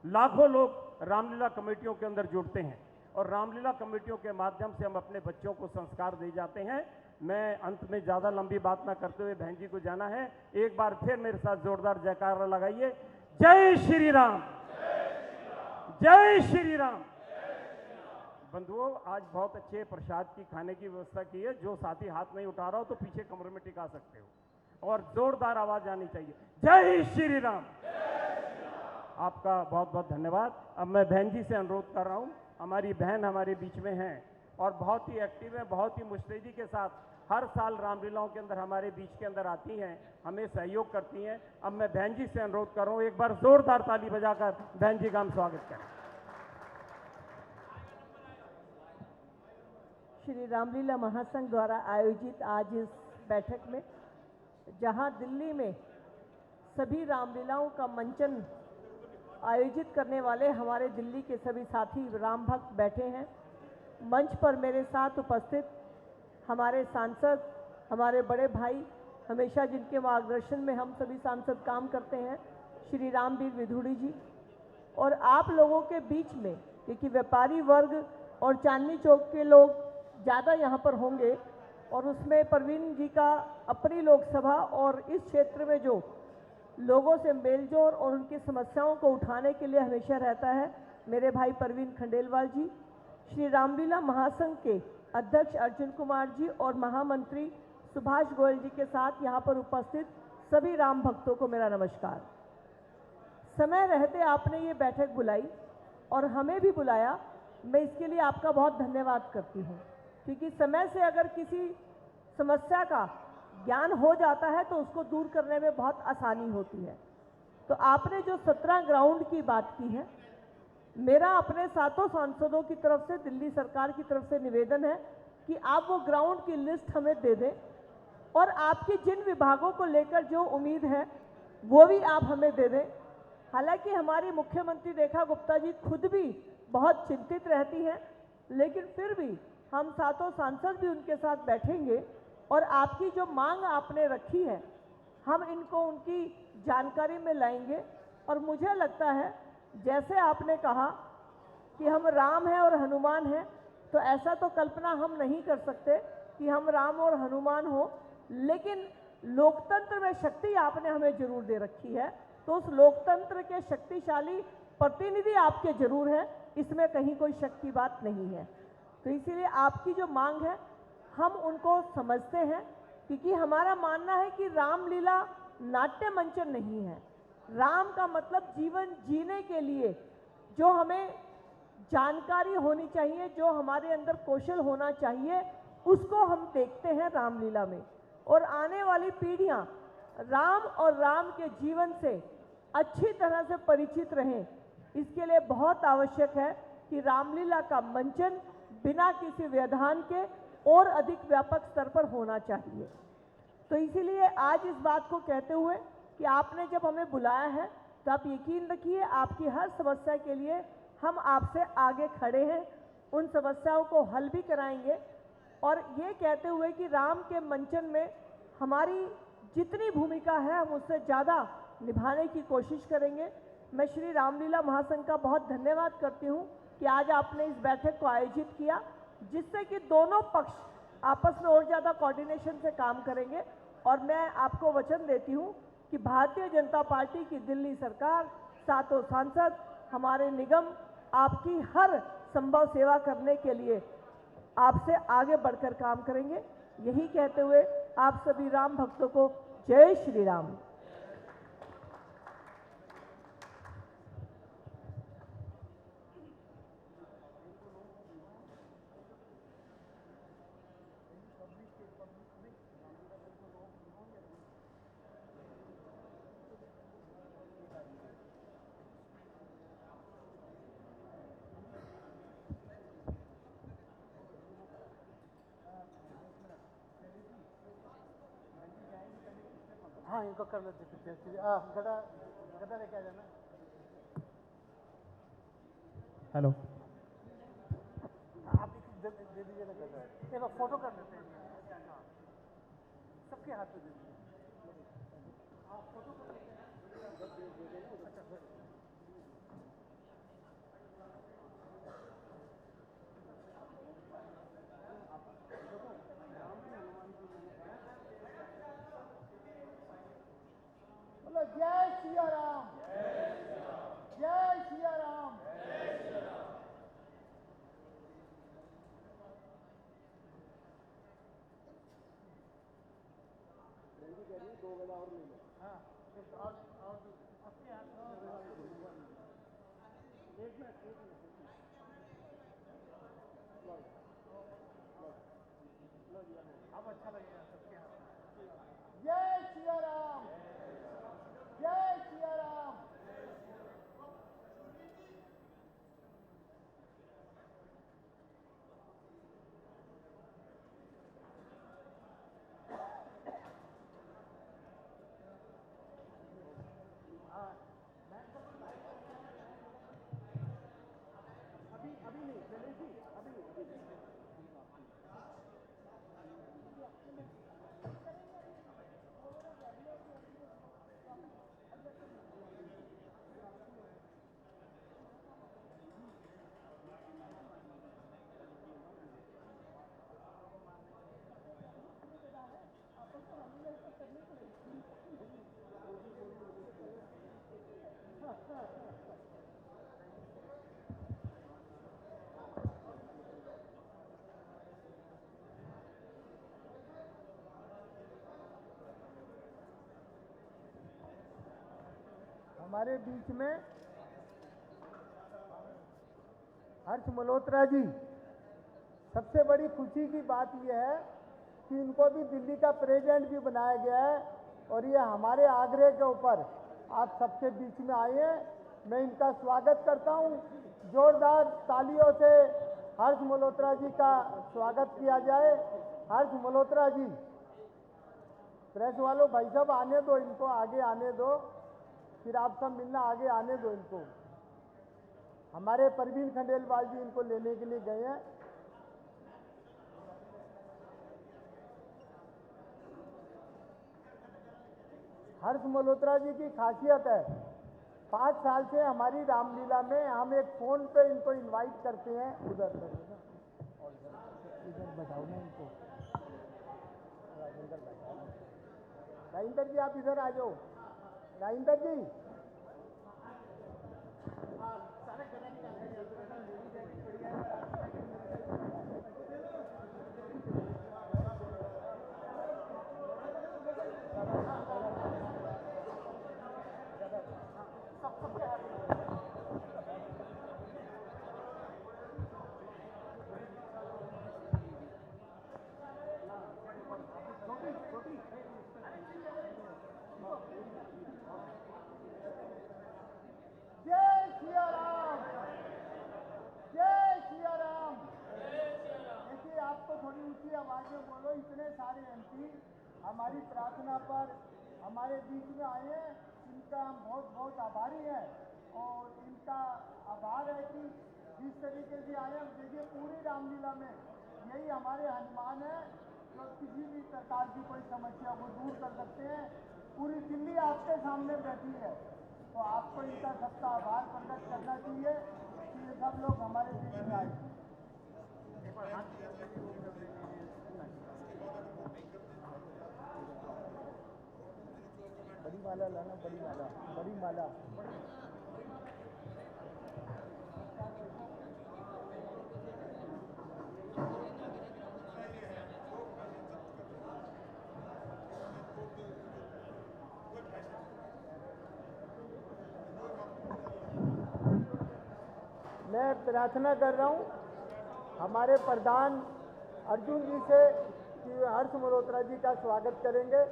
लाखों लोग रामलीला कमेटियों के अंदर जुड़ते हैं, और रामलीला कमेटियों के माध्यम से हम अपने बच्चों को संस्कार दे जाते हैं। मैं अंत में ज़्यादा लंबी बात ना करते हुए बहन जी को जाना है, एक बार फिर मेरे साथ जोरदार जयकारा लगाइए। जय श्री राम, जय श्री राम। बंधुओं, आज बहुत अच्छे प्रसाद की खाने की व्यवस्था की है। जो साथी हाथ नहीं उठा रहा हो तो पीछे कमरे में टिका सकते हो, और जोरदार आवाज आनी चाहिए, जय श्री राम। आपका बहुत बहुत धन्यवाद। अब मैं बहन जी से अनुरोध कर रहा हूँ, हमारी बहन हमारे बीच में हैं और बहुत ही एक्टिव है, बहुत ही मुस्तैदी के साथ हर साल रामलीलाओं के अंदर हमारे बीच के अंदर आती हैं, हमें सहयोग करती हैं। अब मैं बहन जी से अनुरोध कर रहा हूँ, एक बार जोरदार ताली बजाकर बहन जी का हम स्वागत करें। श्री रामलीला महासंघ द्वारा आयोजित आज इस बैठक में, जहां दिल्ली में सभी रामलीलाओं का मंचन आयोजित करने वाले हमारे दिल्ली के सभी साथी राम भक्त बैठे हैं, मंच पर मेरे साथ उपस्थित हमारे सांसद, हमारे बड़े भाई, हमेशा जिनके मार्गदर्शन में हम सभी सांसद काम करते हैं, श्री रामवीर विधूड़ी जी, और आप लोगों के बीच में, क्योंकि व्यापारी वर्ग और चांदनी चौक के लोग ज़्यादा यहाँ पर होंगे, और उसमें परवीन जी का अपनी लोकसभा और इस क्षेत्र में जो लोगों से मेलजोल और उनकी समस्याओं को उठाने के लिए हमेशा रहता है, मेरे भाई परवीन खंडेलवाल जी, श्री रामलीला महासंघ के अध्यक्ष अर्जुन कुमार जी और महामंत्री सुभाष गोयल जी के साथ यहाँ पर उपस्थित सभी राम भक्तों को मेरा नमस्कार। समय रहते आपने ये बैठक बुलाई और हमें भी बुलाया, मैं इसके लिए आपका बहुत धन्यवाद करती हूँ, क्योंकि समय से अगर किसी समस्या का ज्ञान हो जाता है तो उसको दूर करने में बहुत आसानी होती है। तो आपने जो 17 ग्राउंड की बात की है, मेरा अपने सातों सांसदों की तरफ से, दिल्ली सरकार की तरफ से निवेदन है कि आप वो ग्राउंड की लिस्ट हमें दे दें, और आपकी जिन विभागों को लेकर जो उम्मीद है वो भी आप हमें दे दें। हालांकि हमारी मुख्यमंत्री रेखा गुप्ता जी खुद भी बहुत चिंतित रहती हैं, लेकिन फिर भी हम सातों सांसद भी उनके साथ बैठेंगे और आपकी जो मांग आपने रखी है हम इनको उनकी जानकारी में लाएंगे। और मुझे लगता है जैसे आपने कहा कि हम राम हैं और हनुमान हैं, तो ऐसा तो कल्पना हम नहीं कर सकते कि हम राम और हनुमान हो, लेकिन लोकतंत्र में शक्ति आपने हमें जरूर दे रखी है, तो उस लोकतंत्र के शक्तिशाली प्रतिनिधि आपके जरूर हैं, इसमें कहीं कोई शक की बात नहीं है। तो इसीलिए आपकी जो मांग है हम उनको समझते हैं, क्योंकि हमारा मानना है कि रामलीला नाट्य मंचन नहीं है। राम का मतलब जीवन जीने के लिए जो हमें जानकारी होनी चाहिए, जो हमारे अंदर कौशल होना चाहिए, उसको हम देखते हैं रामलीला में। और आने वाली पीढ़ियां राम और राम के जीवन से अच्छी तरह से परिचित रहें, इसके लिए बहुत आवश्यक है कि रामलीला का मंचन बिना किसी व्यवधान के और अधिक व्यापक स्तर पर होना चाहिए। तो इसीलिए आज इस बात को कहते हुए कि आपने जब हमें बुलाया है, तो आप यकीन रखिए आपकी हर समस्या के लिए हम आपसे आगे खड़े हैं, उन समस्याओं को हल भी कराएंगे। और ये कहते हुए कि राम के मंचन में हमारी जितनी भूमिका है हम उससे ज़्यादा निभाने की कोशिश करेंगे। मैं श्री रामलीला महासंघ का बहुत धन्यवाद करती हूँ कि आज आपने इस बैठक को आयोजित किया, जिससे कि दोनों पक्ष आपस में और ज़्यादा कोऑर्डिनेशन से काम करेंगे। और मैं आपको वचन देती हूँ कि भारतीय जनता पार्टी की दिल्ली सरकार, सातों सांसद, हमारे निगम आपकी हर संभव सेवा करने के लिए आपसे आगे बढ़कर काम करेंगे। यही कहते हुए आप सभी राम भक्तों को जय श्री राम। हाँ, इनको कर लेते गदा गदा लेके आ जाना। हेलो, आप दे दीजिए ना गदा, एक बार फोटो कर लेते हैं, सबके हाथ में दे दीजिए। आप फोटो कर लेते हैं। अच्छा, बोलो जय सिया राम, जय सिया राम। दो गदा और ले लो। हाँ, और आपके हाथ एक मिनट अब अच्छा लगेगा सबके हाथ। जय सिया राम, जय सिया राम। अभी नहीं, चले जी, अभी हमारे बीच में हर्ष मल्होत्रा जी, सबसे बड़ी खुशी की बात यह है कि इनको भी दिल्ली का प्रेसिडेंट भी बनाया गया है और ये हमारे आग्रह के ऊपर आप सबके बीच में आए हैं। मैं इनका स्वागत करता हूं। जोरदार तालियों से हर्ष मल्होत्रा जी का स्वागत किया जाए। हर्ष मल्होत्रा जी, प्रेस वालों भाई साहब आने दो, इनको आगे आने दो, फिर आप सब मिलना, आगे आने दो इनको। हमारे परवीन खंडेलवाल जी इनको लेने के लिए गए हैं। हर्ष मल्होत्रा जी की खासियत है, 5 साल से हमारी रामलीला में हम एक फोन पे इनको इनवाइट करते हैं। उधर इधर बैठाओ ना इनको, इधर बैठाओ। राजेंद्र जी आप इधर आ जाओ। राजेंद्र जी जय सिया राम, जय सिया राम। देखिए आपको थोड़ी ऊंची आवाज में बोलो, इतने सारे एमपी हमारी प्रार्थना पर हमारे बीच में आए हैं, इनका हम बहुत बहुत आभारी हैं और इनका आभार है कि जिस तरीके से आए हम। देखिए पूरी रामलीला में यही हमारे हनुमान है जो किसी भी प्रकार की कोई समस्या को दूर कर सकते हैं। पूरी दिल्ली आपके सामने बैठी है, तो आपको इनका सबका आभार प्रकट करना चाहिए कि ये सब लोग हमारे बीच में आए। बड़ी माला लाना, बड़ी माला, बड़ी माला। मैं प्रार्थना कर रहा हूँ हमारे प्रधान अर्जुन जी से कि हर्ष मल्होत्रा जी का स्वागत करेंगे।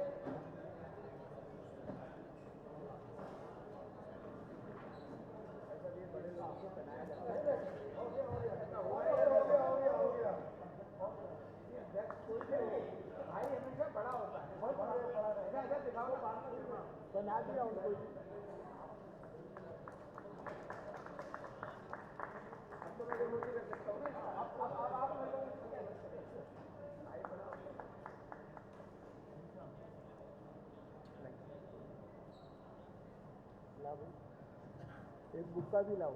बना दिया उनको। एक बुक्का भी लाओ।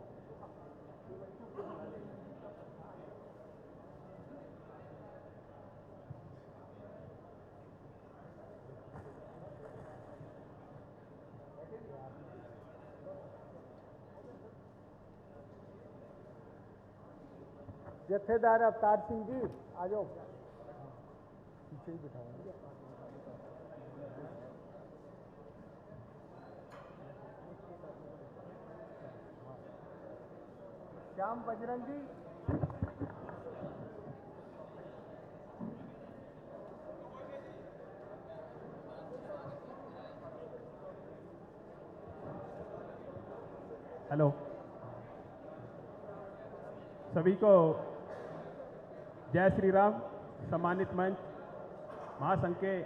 जत्थेदार अवतार सिंह जी आ जाओ, पीछे ही बिठाओ। श्याम बजरंगी, हेलो सभी को जय श्री राम। सम्मानित मंच, महासंघ के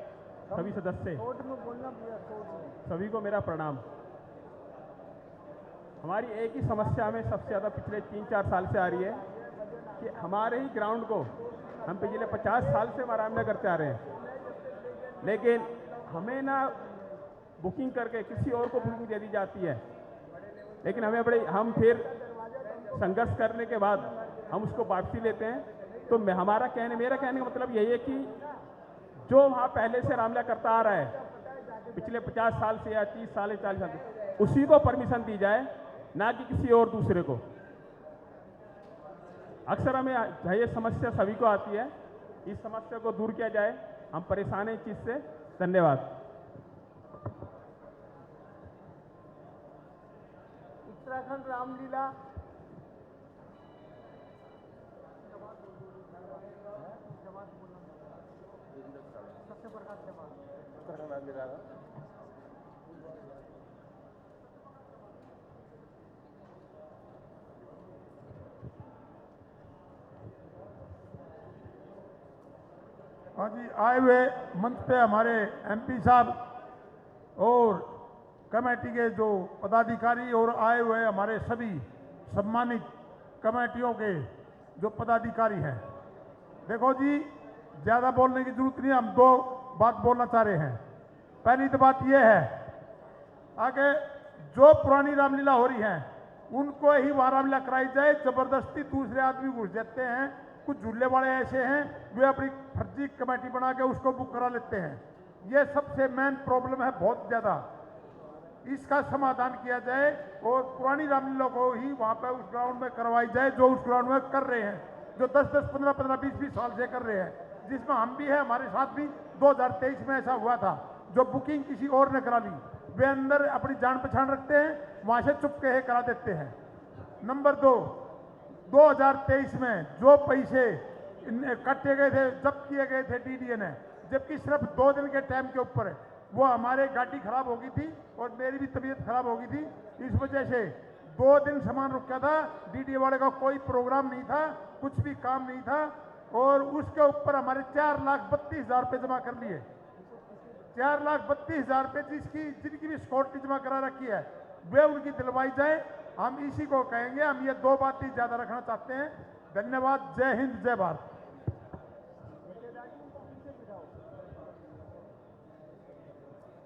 सभी सदस्य, कोर्ट में बोलना भैया, कोर्ट में। सभी को मेरा प्रणाम। हमारी एक ही समस्या में सबसे ज़्यादा पिछले 3-4 साल से आ रही है कि हमारे ही ग्राउंड को हम पिछले 50 साल से आरामना करते आ रहे हैं, लेकिन हमें ना बुकिंग करके किसी और को बुकिंग दे दी जाती है। लेकिन हम फिर संघर्ष करने के बाद हम उसको वापसी लेते हैं। तो मेरा कहने का मतलब यही है कि जो वहाँ पहले से रामलीला करता आ रहा है पिछले 50 साल से या 30 साल या 40 साल से, उसी को परमिशन दी जाए, ना कि किसी और दूसरे को। अक्सर हमें ये समस्या सभी को आती है, इस समस्या को दूर किया जाए। हम परेशान हैं इस चीज़ से। धन्यवाद। उत्तराखंड रामलीला हाँ जी, आए हुए मंच पे हमारे एमपी साहब और कमेटी के जो पदाधिकारी और आए हुए हमारे सभी सम्मानित कमेटियों के जो पदाधिकारी हैं। देखो जी, ज़्यादा बोलने की जरूरत नहीं, हम दो बात बोलना चाह रहे हैं। पहली तो बात यह है, आगे जो पुरानी रामलीला हो रही है उनको ही वहाँ रामलीला कराई जाए। जबरदस्ती दूसरे आदमी घुस जाते हैं। कुछ झूले वाले ऐसे हैं वे अपनी फर्जी कमेटी बना के उसको बुक करा लेते हैं। ये सबसे मेन प्रॉब्लम है बहुत ज़्यादा। इसका समाधान किया जाए और पुरानी रामलीला को ही वहाँ पर उस ग्राउंड में करवाई जाए, जो उस ग्राउंड में कर रहे हैं, जो 10-10, 15-15, 20-20 साल से कर रहे हैं, जिसमें हम भी हैं, हमारे साथ भी 2023 में ऐसा हुआ था। जो बुकिंग किसी और ने करा ली, वे अंदर अपनी जान पहचान रखते हैं, वहाँ से चुपके है करा देते हैं। नंबर 2, 2023 में जो पैसे काटे गए थे, जब्त किए गए थे डीडीए ने, जबकि सिर्फ 2 दिन के टाइम के ऊपर वो हमारे गाड़ी खराब हो गई थी और मेरी भी तबीयत खराब हो गई थी। इस वजह से 2 दिन सामान रुका था, डीडीए वाले का कोई प्रोग्राम नहीं था, कुछ भी काम नहीं था, और उसके ऊपर हमारे 4,32,000 रुपये जमा कर लिए। 4,32,000 रुपये जिनकी भी सिक्योरिटी जमा करा रखी है, वे उनकी दिलवाई जाए। हम इसी को कहेंगे, हम ये 2 बात ही ज़्यादा रखना चाहते हैं। धन्यवाद। जय हिंद, जय भारत।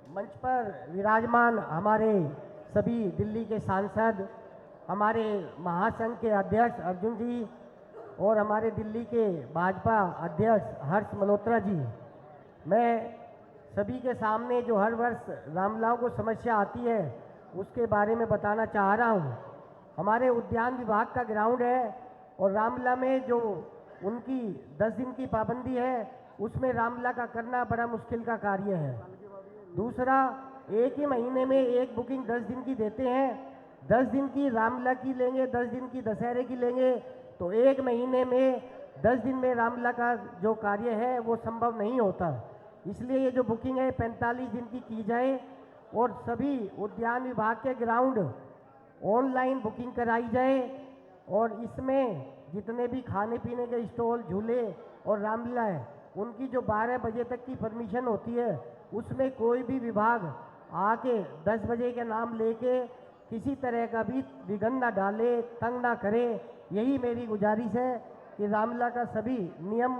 मंच पर विराजमान हमारे सभी दिल्ली के सांसद, हमारे महासंघ के अध्यक्ष अर्जुन जी और हमारे दिल्ली के भाजपा अध्यक्ष हर्ष मल्होत्रा जी, मैं सभी के सामने जो हर वर्ष रामलीलाओं को समस्या आती है उसके बारे में बताना चाह रहा हूँ। हमारे उद्यान विभाग का ग्राउंड है और रामलीला में जो उनकी 10 दिन की पाबंदी है उसमें रामलीला का करना बड़ा मुश्किल का कार्य है। दूसरा, एक ही महीने में एक बुकिंग 10 दिन की देते हैं। 10 दिन की रामलीला की लेंगे, 10 दिन की दशहरे की लेंगे, तो एक महीने में 10 दिन में रामलीला का जो कार्य है वो संभव नहीं होता। इसलिए ये जो बुकिंग है 45 दिन की जाए और सभी उद्यान विभाग के ग्राउंड ऑनलाइन बुकिंग कराई जाए और इसमें जितने भी खाने पीने के स्टॉल, झूले और रामलीला है उनकी जो 12 बजे तक की परमिशन होती है उसमें कोई भी विभाग आके 10 बजे के नाम लेके किसी तरह का भी विघ्न न डाले, तंग ना करे। यही मेरी गुजारिश है कि रामलीला का सभी नियम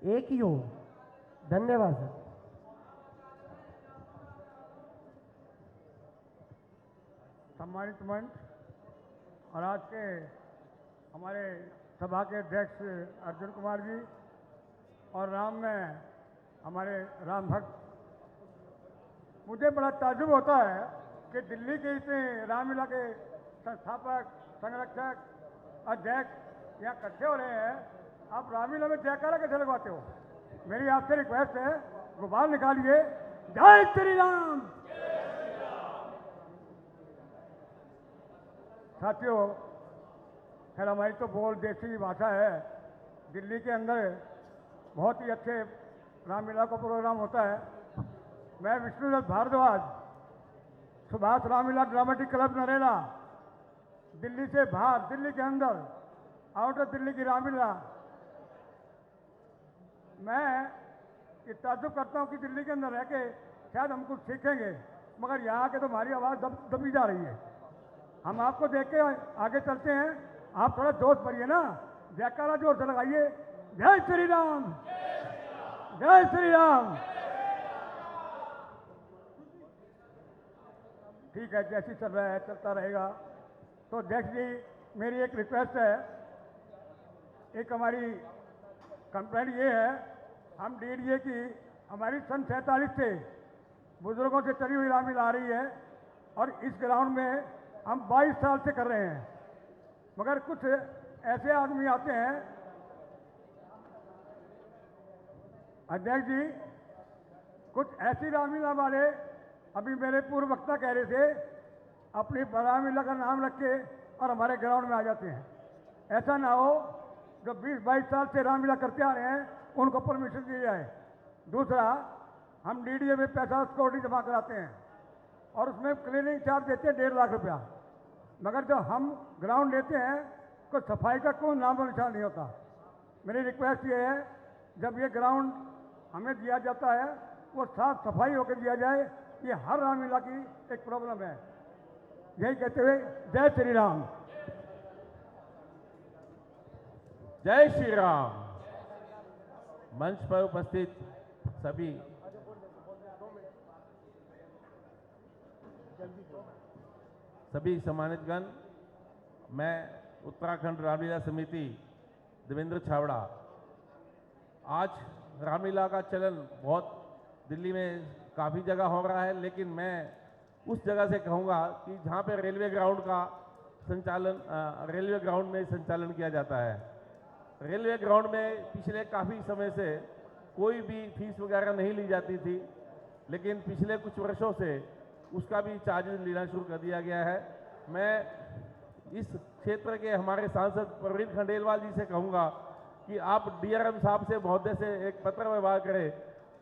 एक ही हो। धन्यवाद सर। सम्मानित मंच और आज के हमारे सभा के अध्यक्ष अर्जुन कुमार जी और राम में हमारे राम भक्त, मुझे बड़ा ताज्जुब होता है कि दिल्ली के इतने रामलीला के संस्थापक, संरक्षक, अध्यक्ष यहाँ इकट्ठे हो रहे हैं, आप रामलीला में जयकारा कैसे लगवाते हो? मेरी आपसे रिक्वेस्ट है, गुब्बार निकालिए, जय श्री राम। साथियों, खैर हमारी तो बोल देसी भाषा है। दिल्ली के अंदर बहुत ही अच्छे रामलीला का प्रोग्राम होता है। मैं विष्णुदत्त भारद्वाज, सुभाष रामलीला ड्रामेटिक क्लब नरेला, दिल्ली से बाहर, दिल्ली के अंदर, आउटर दिल्ली की रामलीला, मैं ये ताज्जुब करता हूँ कि दिल्ली के अंदर रह के शायद हम कुछ सीखेंगे, मगर यहाँ के तो हमारी आवाज़ दबी जा रही है। हम आपको देख के आगे चलते हैं, आप थोड़ा जोश भरिए ना, जयकारा जोर से लगाइए, जय श्री राम, जय श्री राम। ठीक है, जैसी चल रहा है चलता रहेगा। तो अध्यक्ष जी, मेरी एक रिक्वेस्ट है, एक हमारी कंप्लेंट ये है, हम डीडीए की हमारी सन 47 से बुजुर्गों से चली हुई रामलीला आ रही है और इस ग्राउंड में हम 22 साल से कर रहे हैं, मगर कुछ ऐसे आदमी आते हैं, अध्यक्ष जी, कुछ ऐसी रामलीला वाले, अभी मेरे पूर्व वक्ता कह रहे थे, अपनी रामलीला का नाम रख के और हमारे ग्राउंड में आ जाते हैं। ऐसा ना हो, जो 20-22 साल से रामलीला करते आ रहे हैं उनको परमिशन दी जाए। दूसरा, हम डीडीए में पैसा सिक्योरिटी जमा कराते हैं और उसमें क्लीनिंग चार्ज देते हैं 1.5 लाख रुपया, मगर जब हम ग्राउंड लेते हैं तो सफाई का कोई नाम और निशान नहीं होता। मेरी रिक्वेस्ट ये है, जब ये ग्राउंड हमें दिया जाता है वो साफ सफाई होकर दिया जाए। ये हर रामलीला की एक प्रॉब्लम है। यही कहते हुए जय श्री राम। जय श्री राम। मंच पर उपस्थित सभी सम्मानितगण, मैं उत्तराखंड रामलीला समिति देवेंद्र छावड़ा। आज रामलीला का चलन बहुत दिल्ली में काफ़ी जगह हो रहा है, लेकिन मैं उस जगह से कहूँगा कि जहाँ पे रेलवे ग्राउंड का संचालन रेलवे ग्राउंड में संचालन किया जाता है। रेलवे ग्राउंड में पिछले काफ़ी समय से कोई भी फीस वगैरह नहीं ली जाती थी, लेकिन पिछले कुछ वर्षों से उसका भी चार्जेस लेना शुरू कर दिया गया है। मैं इस क्षेत्र के हमारे सांसद प्रवीण खंडेलवाल जी से कहूँगा कि आप DRM साहब से महोदय से एक पत्र व्यवहार करें,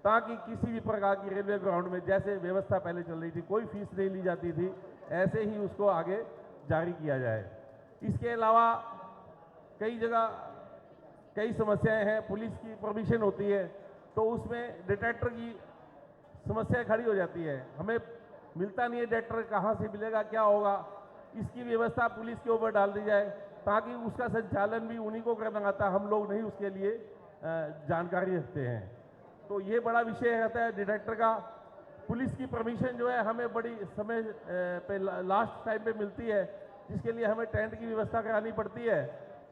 ताकि किसी भी प्रकार की रेलवे ग्राउंड में जैसे व्यवस्था पहले चल रही थी, कोई फीस नहीं ली जाती थी, ऐसे ही उसको आगे जारी किया जाए। इसके अलावा कई जगह कई समस्याएं हैं। पुलिस की परमिशन होती है तो उसमें डिटेक्टर की समस्या खड़ी हो जाती है, हमें मिलता नहीं है डिटेक्टर, कहाँ से मिलेगा, क्या होगा। इसकी व्यवस्था पुलिस के ऊपर डाल दी जाए ताकि उसका संचालन भी उन्हीं को करना आता है, हम लोग नहीं उसके लिए जानकारी रखते हैं। तो ये बड़ा विषय रहता है डिटेक्टर का। पुलिस की परमिशन जो है हमें बड़ी समय पे लास्ट टाइम पे मिलती है, जिसके लिए हमें टेंट की व्यवस्था करानी पड़ती है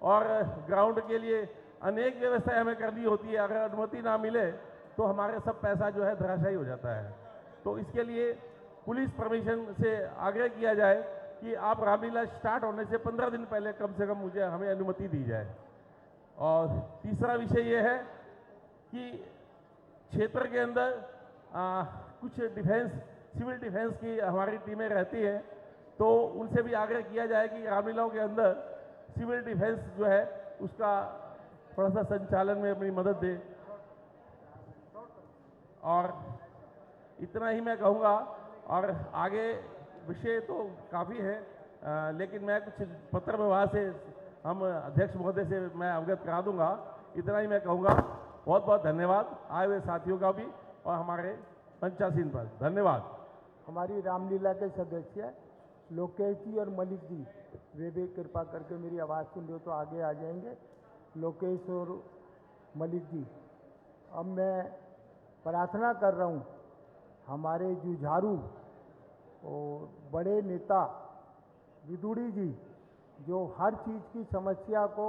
और ग्राउंड के लिए अनेक व्यवस्थाएं हमें करनी होती है। अगर अनुमति ना मिले तो हमारे सब पैसा जो है धराशायी हो जाता है। तो इसके लिए पुलिस परमिशन से आग्रह किया जाए कि आप रामलीला स्टार्ट होने से 15 दिन पहले कम से कम हमें अनुमति दी जाए। और तीसरा विषय ये है कि क्षेत्र के अंदर कुछ डिफेंस, सिविल डिफेंस की हमारी टीमें रहती हैं, तो उनसे भी आग्रह किया जाए कि रामलीलाओं के अंदर सिविल डिफेंस जो है उसका थोड़ा सा संचालन में अपनी मदद दे। और इतना ही मैं कहूँगा, और आगे विषय तो काफ़ी है, लेकिन मैं कुछ पत्र व्यवहार से हम अध्यक्ष महोदय से मैं अवगत करा दूंगा। इतना ही मैं कहूँगा। बहुत बहुत धन्यवाद आए हुए साथियों का भी और हमारे पंचासीन पर धन्यवाद। हमारी रामलीला के सदस्य लोकेश जी और मलिक जी, वे भी कृपा करके मेरी आवाज़ सुन रहे हो तो आगे आ जाएंगे। लोकेश और मलिक जी, अब मैं प्रार्थना कर रहा हूँ हमारे जुझारू और बड़े नेता विदुड़ी जी, जो हर चीज़ की समस्या को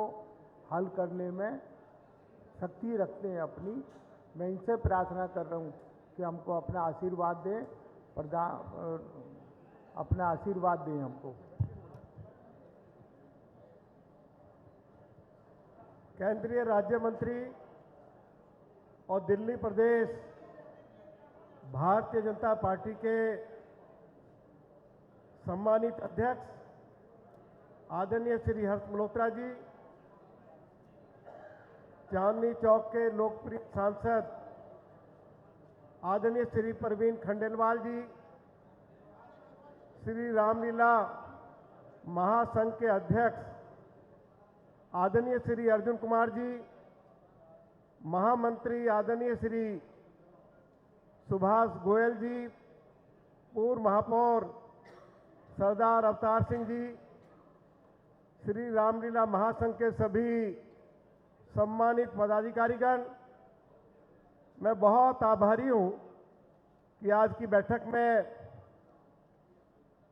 हल करने में शक्ति रखते हैं अपनी, मैं इनसे प्रार्थना कर रहा हूँ कि हमको अपना आशीर्वाद दें, अपना आशीर्वाद दें हमको। केंद्रीय राज्य मंत्री और दिल्ली प्रदेश भारतीय जनता पार्टी के सम्मानित अध्यक्ष आदरणीय श्री हर्ष मल्होत्रा जी, चांदनी चौक के लोकप्रिय सांसद आदरणीय श्री प्रवीण खंडेलवाल जी, श्री रामलीला महासंघ के अध्यक्ष आदरणीय श्री अर्जुन कुमार जी, महामंत्री आदरणीय श्री सुभाष गोयल जी, पूर्व महापौर सरदार अवतार सिंह जी, श्री रामलीला महासंघ के सभी सम्मानित पदाधिकारीगण, मैं बहुत आभारी हूँ कि आज की बैठक में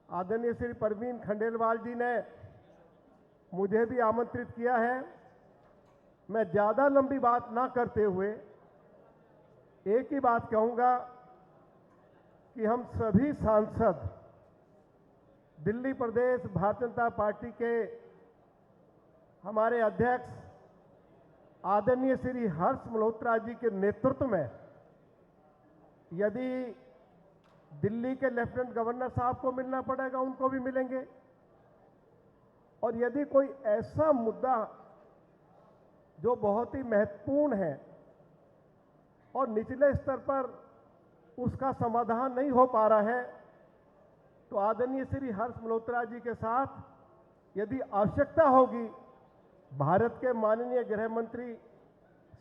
आदरणीय श्री प्रवीण खंडेलवाल जी ने मुझे भी आमंत्रित किया है। मैं ज़्यादा लंबी बात ना करते हुए एक ही बात कहूँगा कि हम सभी सांसद दिल्ली प्रदेश भारतीय जनता पार्टी के हमारे अध्यक्ष आदरणीय श्री हर्ष मल्होत्रा जी के नेतृत्व में, यदि दिल्ली के लेफ्टिनेंट गवर्नर साहब को मिलना पड़ेगा उनको भी मिलेंगे, और यदि कोई ऐसा मुद्दा जो बहुत ही महत्वपूर्ण है और निचले स्तर पर उसका समाधान नहीं हो पा रहा है, तो आदरणीय श्री हर्ष मल्होत्रा जी के साथ यदि आवश्यकता होगी, भारत के माननीय गृह मंत्री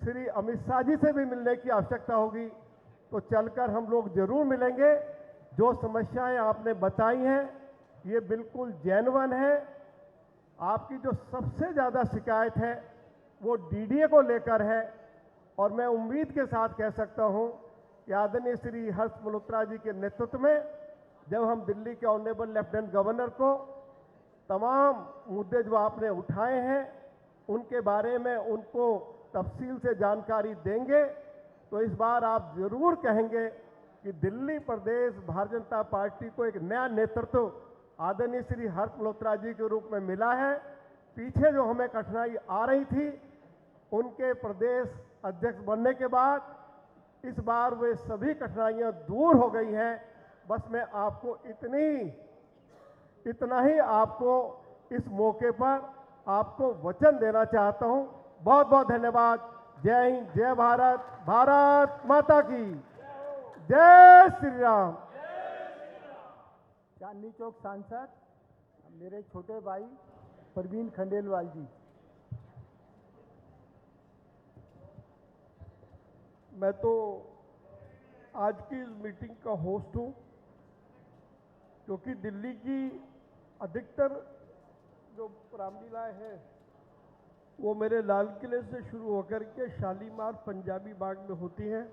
श्री अमित शाह जी से भी मिलने की आवश्यकता होगी, तो चलकर हम लोग जरूर मिलेंगे। जो समस्याएं आपने बताई हैं ये बिल्कुल जेन्युइन है। आपकी जो सबसे ज़्यादा शिकायत है वो DDA को लेकर है, और मैं उम्मीद के साथ कह सकता हूं कि आदरणीय श्री हर्ष मल्होत्रा जी के नेतृत्व में जब हम दिल्ली के ऑनरेबल लेफ्टिनेंट गवर्नर को तमाम मुद्दे जो आपने उठाए हैं उनके बारे में उनको तफसील से जानकारी देंगे, तो इस बार आप जरूर कहेंगे कि दिल्ली प्रदेश भारतीय जनता पार्टी को एक नया नेतृत्व आदरणीय श्री हर्ष मल्होत्रा जी के रूप में मिला है। पीछे जो हमें कठिनाई आ रही थी, उनके प्रदेश अध्यक्ष बनने के बाद इस बार वे सभी कठिनाइयां दूर हो गई हैं। बस मैं आपको इतना ही आपको इस मौके पर आपको वचन देना चाहता हूं। बहुत बहुत धन्यवाद। जय हिंद, जय भारत, भारत माता की जय श्री राम। चांदनी चौक सांसद मेरे छोटे भाई परवीन खंडेलवाल जी। मैं तो आज की इस मीटिंग का होस्ट हूं, क्योंकि दिल्ली की अधिकतर जो रामलीलाएं हैं वो मेरे लाल किले से शुरू होकर के शालीमार पंजाबी बाग में होती हैं।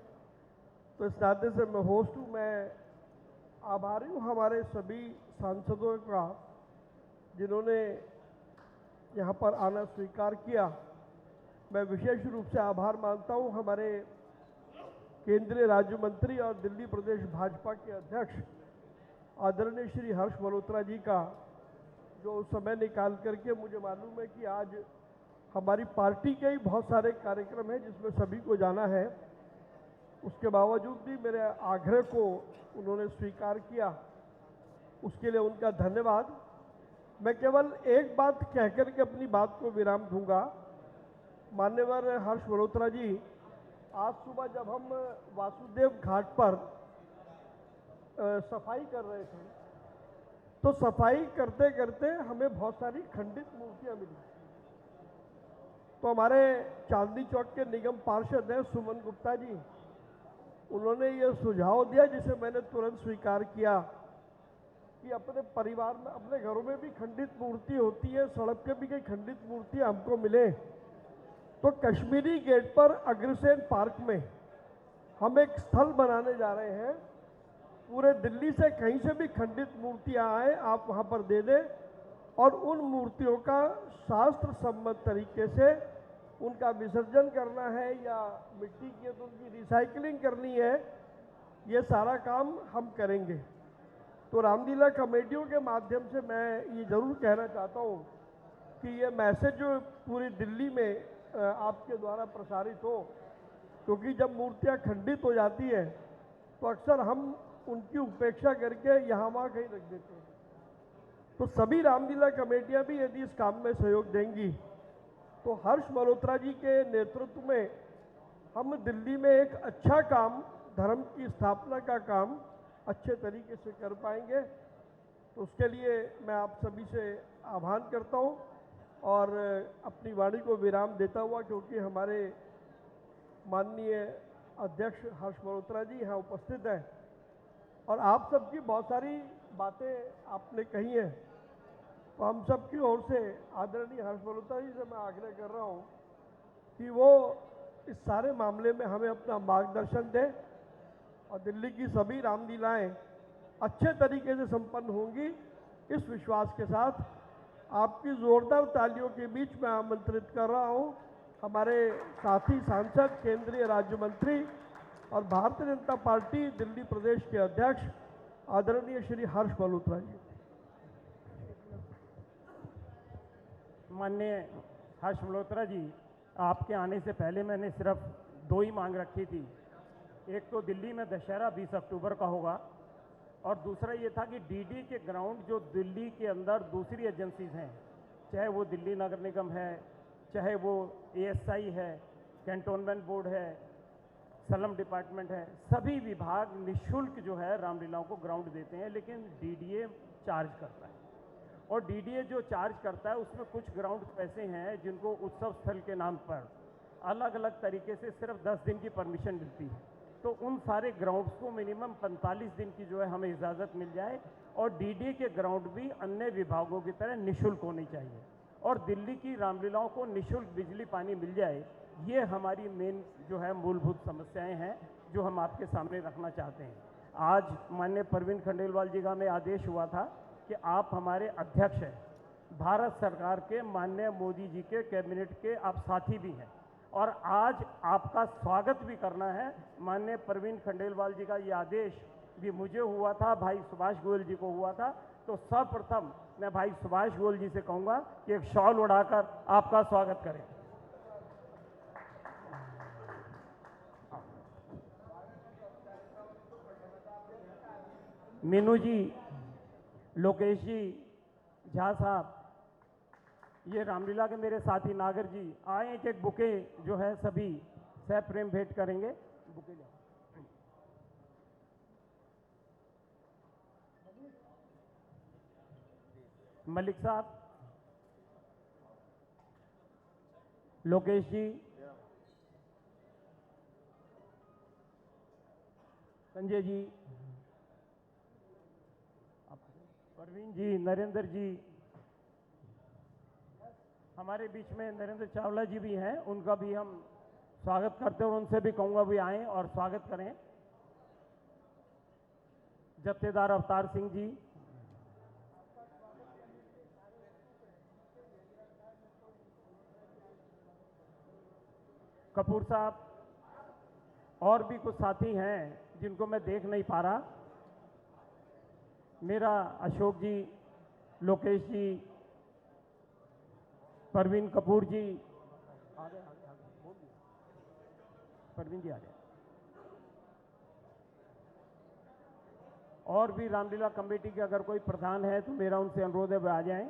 तो इस नाते से मैं होस्ट हूँ। मैं आभारी हूँ हमारे सभी सांसदों का जिन्होंने यहाँ पर आना स्वीकार किया। मैं विशेष रूप से आभार मानता हूँ हमारे केंद्रीय राज्य मंत्री और दिल्ली प्रदेश भाजपा के अध्यक्ष आदरणीय श्री हर्ष मल्होत्रा जी का, जो समय निकाल करके, मुझे मालूम है कि आज हमारी पार्टी के ही बहुत सारे कार्यक्रम हैं जिसमें सभी को जाना है, उसके बावजूद भी मेरे आग्रह को उन्होंने स्वीकार किया, उसके लिए उनका धन्यवाद। मैं केवल एक बात कहकर के अपनी बात को विराम दूंगा। मान्यवर हर्ष मल्होत्रा जी, आज सुबह जब हम वासुदेव घाट पर सफाई कर रहे थे, तो सफाई करते करते हमें बहुत सारी खंडित मूर्तियां मिली। तो हमारे चांदनी चौक के निगम पार्षद हैं सुमन गुप्ता जी, उन्होंने ये सुझाव दिया जिसे मैंने तुरंत स्वीकार किया कि अपने परिवार में, अपने घरों में भी खंडित मूर्ति होती है, सड़क पे भी कई खंडित मूर्ति हमको मिले तो कश्मीरी गेट पर अग्रसेन पार्क में हम एक स्थल बनाने जा रहे हैं। पूरे दिल्ली से कहीं से भी खंडित मूर्तियां आए, आप वहां पर दे दें और उन मूर्तियों का शास्त्र सम्मत तरीके से उनका विसर्जन करना है या मिट्टी की है तो उनकी रिसाइकलिंग करनी है, ये सारा काम हम करेंगे। तो रामलीला कमेटियों के माध्यम से मैं ये जरूर कहना चाहता हूँ कि ये मैसेज जो पूरी दिल्ली में आपके द्वारा प्रसारित हो, क्योंकि जब मूर्तियाँ खंडित हो जाती है तो अक्सर हम उनकी उपेक्षा करके यहाँ वहाँ कहीं रख देते हैं। तो सभी रामलीला कमेटियाँ भी यदि इस काम में सहयोग देंगी तो हर्ष मल्होत्रा जी के नेतृत्व में हम दिल्ली में एक अच्छा काम, धर्म की स्थापना का काम अच्छे तरीके से कर पाएंगे। तो उसके लिए मैं आप सभी से आह्वान करता हूँ और अपनी वाणी को विराम देता हुआ, क्योंकि हमारे माननीय अध्यक्ष हर्ष मल्होत्रा जी यहाँ उपस्थित हैं और आप सबकी बहुत सारी बातें आपने कही हैं, तो हम सब की ओर से आदरणीय हर्ष मल्होत्रा जी से मैं आग्रह कर रहा हूँ कि वो इस सारे मामले में हमें अपना मार्गदर्शन दें और दिल्ली की सभी रामलीलाएं अच्छे तरीके से संपन्न होंगी। इस विश्वास के साथ आपकी जोरदार तालियों के बीच मैं आमंत्रित कर रहा हूँ हमारे साथी सांसद, केंद्रीय राज्य मंत्री और भारतीय जनता पार्टी दिल्ली प्रदेश के अध्यक्ष आदरणीय श्री हर्ष मल्होत्रा जी। माननीय हर्ष मल्होत्रा जी, आपके आने से पहले मैंने सिर्फ 2 ही मांग रखी थी। एक तो दिल्ली में दशहरा 20 अक्टूबर का होगा और दूसरा ये था कि डीडी के ग्राउंड जो दिल्ली के अंदर दूसरी एजेंसीज हैं, चाहे वो दिल्ली नगर निगम है, चाहे वो एएसआई है, कैंटोनमेंट बोर्ड है, सलम डिपार्टमेंट है, सभी विभाग निःशुल्क जो है रामलीलाओं को ग्राउंड देते हैं, लेकिन डीडीए चार्ज करता है। और डीडीए जो चार्ज करता है उसमें कुछ ग्राउंड ऐसे हैं जिनको उत्सव स्थल के नाम पर अलग अलग तरीके से सिर्फ 10 दिन की परमिशन मिलती है। तो उन सारे ग्राउंड्स को मिनिमम 45 दिन की जो है हमें इजाज़त मिल जाए और डीडीए के ग्राउंड भी अन्य विभागों की तरह निःशुल्क होनी चाहिए और दिल्ली की रामलीलाओं को निःशुल्क बिजली पानी मिल जाए। ये हमारी मेन जो है मूलभूत समस्याएं हैं जो हम आपके सामने रखना चाहते हैं। आज माननीय परवीन खंडेलवाल जी का में आदेश हुआ था कि आप हमारे अध्यक्ष हैं, भारत सरकार के माननीय मोदी जी के कैबिनेट के आप साथी भी हैं। और आज आपका स्वागत भी करना है। माननीय प्रवीण खंडेलवाल जी का ये आदेश भी मुझे हुआ था, भाई सुभाष गोयल जी को हुआ था, तो सर्वप्रथम मैं भाई सुभाष गोयल जी से कहूँगा कि एक शॉल उड़ाकर आपका स्वागत करें। मीनू जी, लोकेश जी, झा साहब, ये रामलीला के मेरे साथी नागर जी आए, एक बुके जो है सभी सह प्रेम भेंट करेंगे। बुके ले मलिक साहब, लोकेश जी, संजय जी, परवीन जी, नरेंद्र जी, हमारे बीच में नरेंद्र चावला जी भी हैं, उनका भी हम स्वागत करते हैं और उनसे भी कहूँगा भी आएं और स्वागत करें। जत्थेदार अवतार सिंह जी, कपूर साहब, और भी कुछ साथी हैं जिनको मैं देख नहीं पा रहा। मेरा अशोक जी, लोकेश जी, परवीन कपूर जी, आगे परवीन जी आ गए, और भी रामलीला कमेटी के अगर कोई प्रधान है तो मेरा उनसे अनुरोध है वे आ जाएं।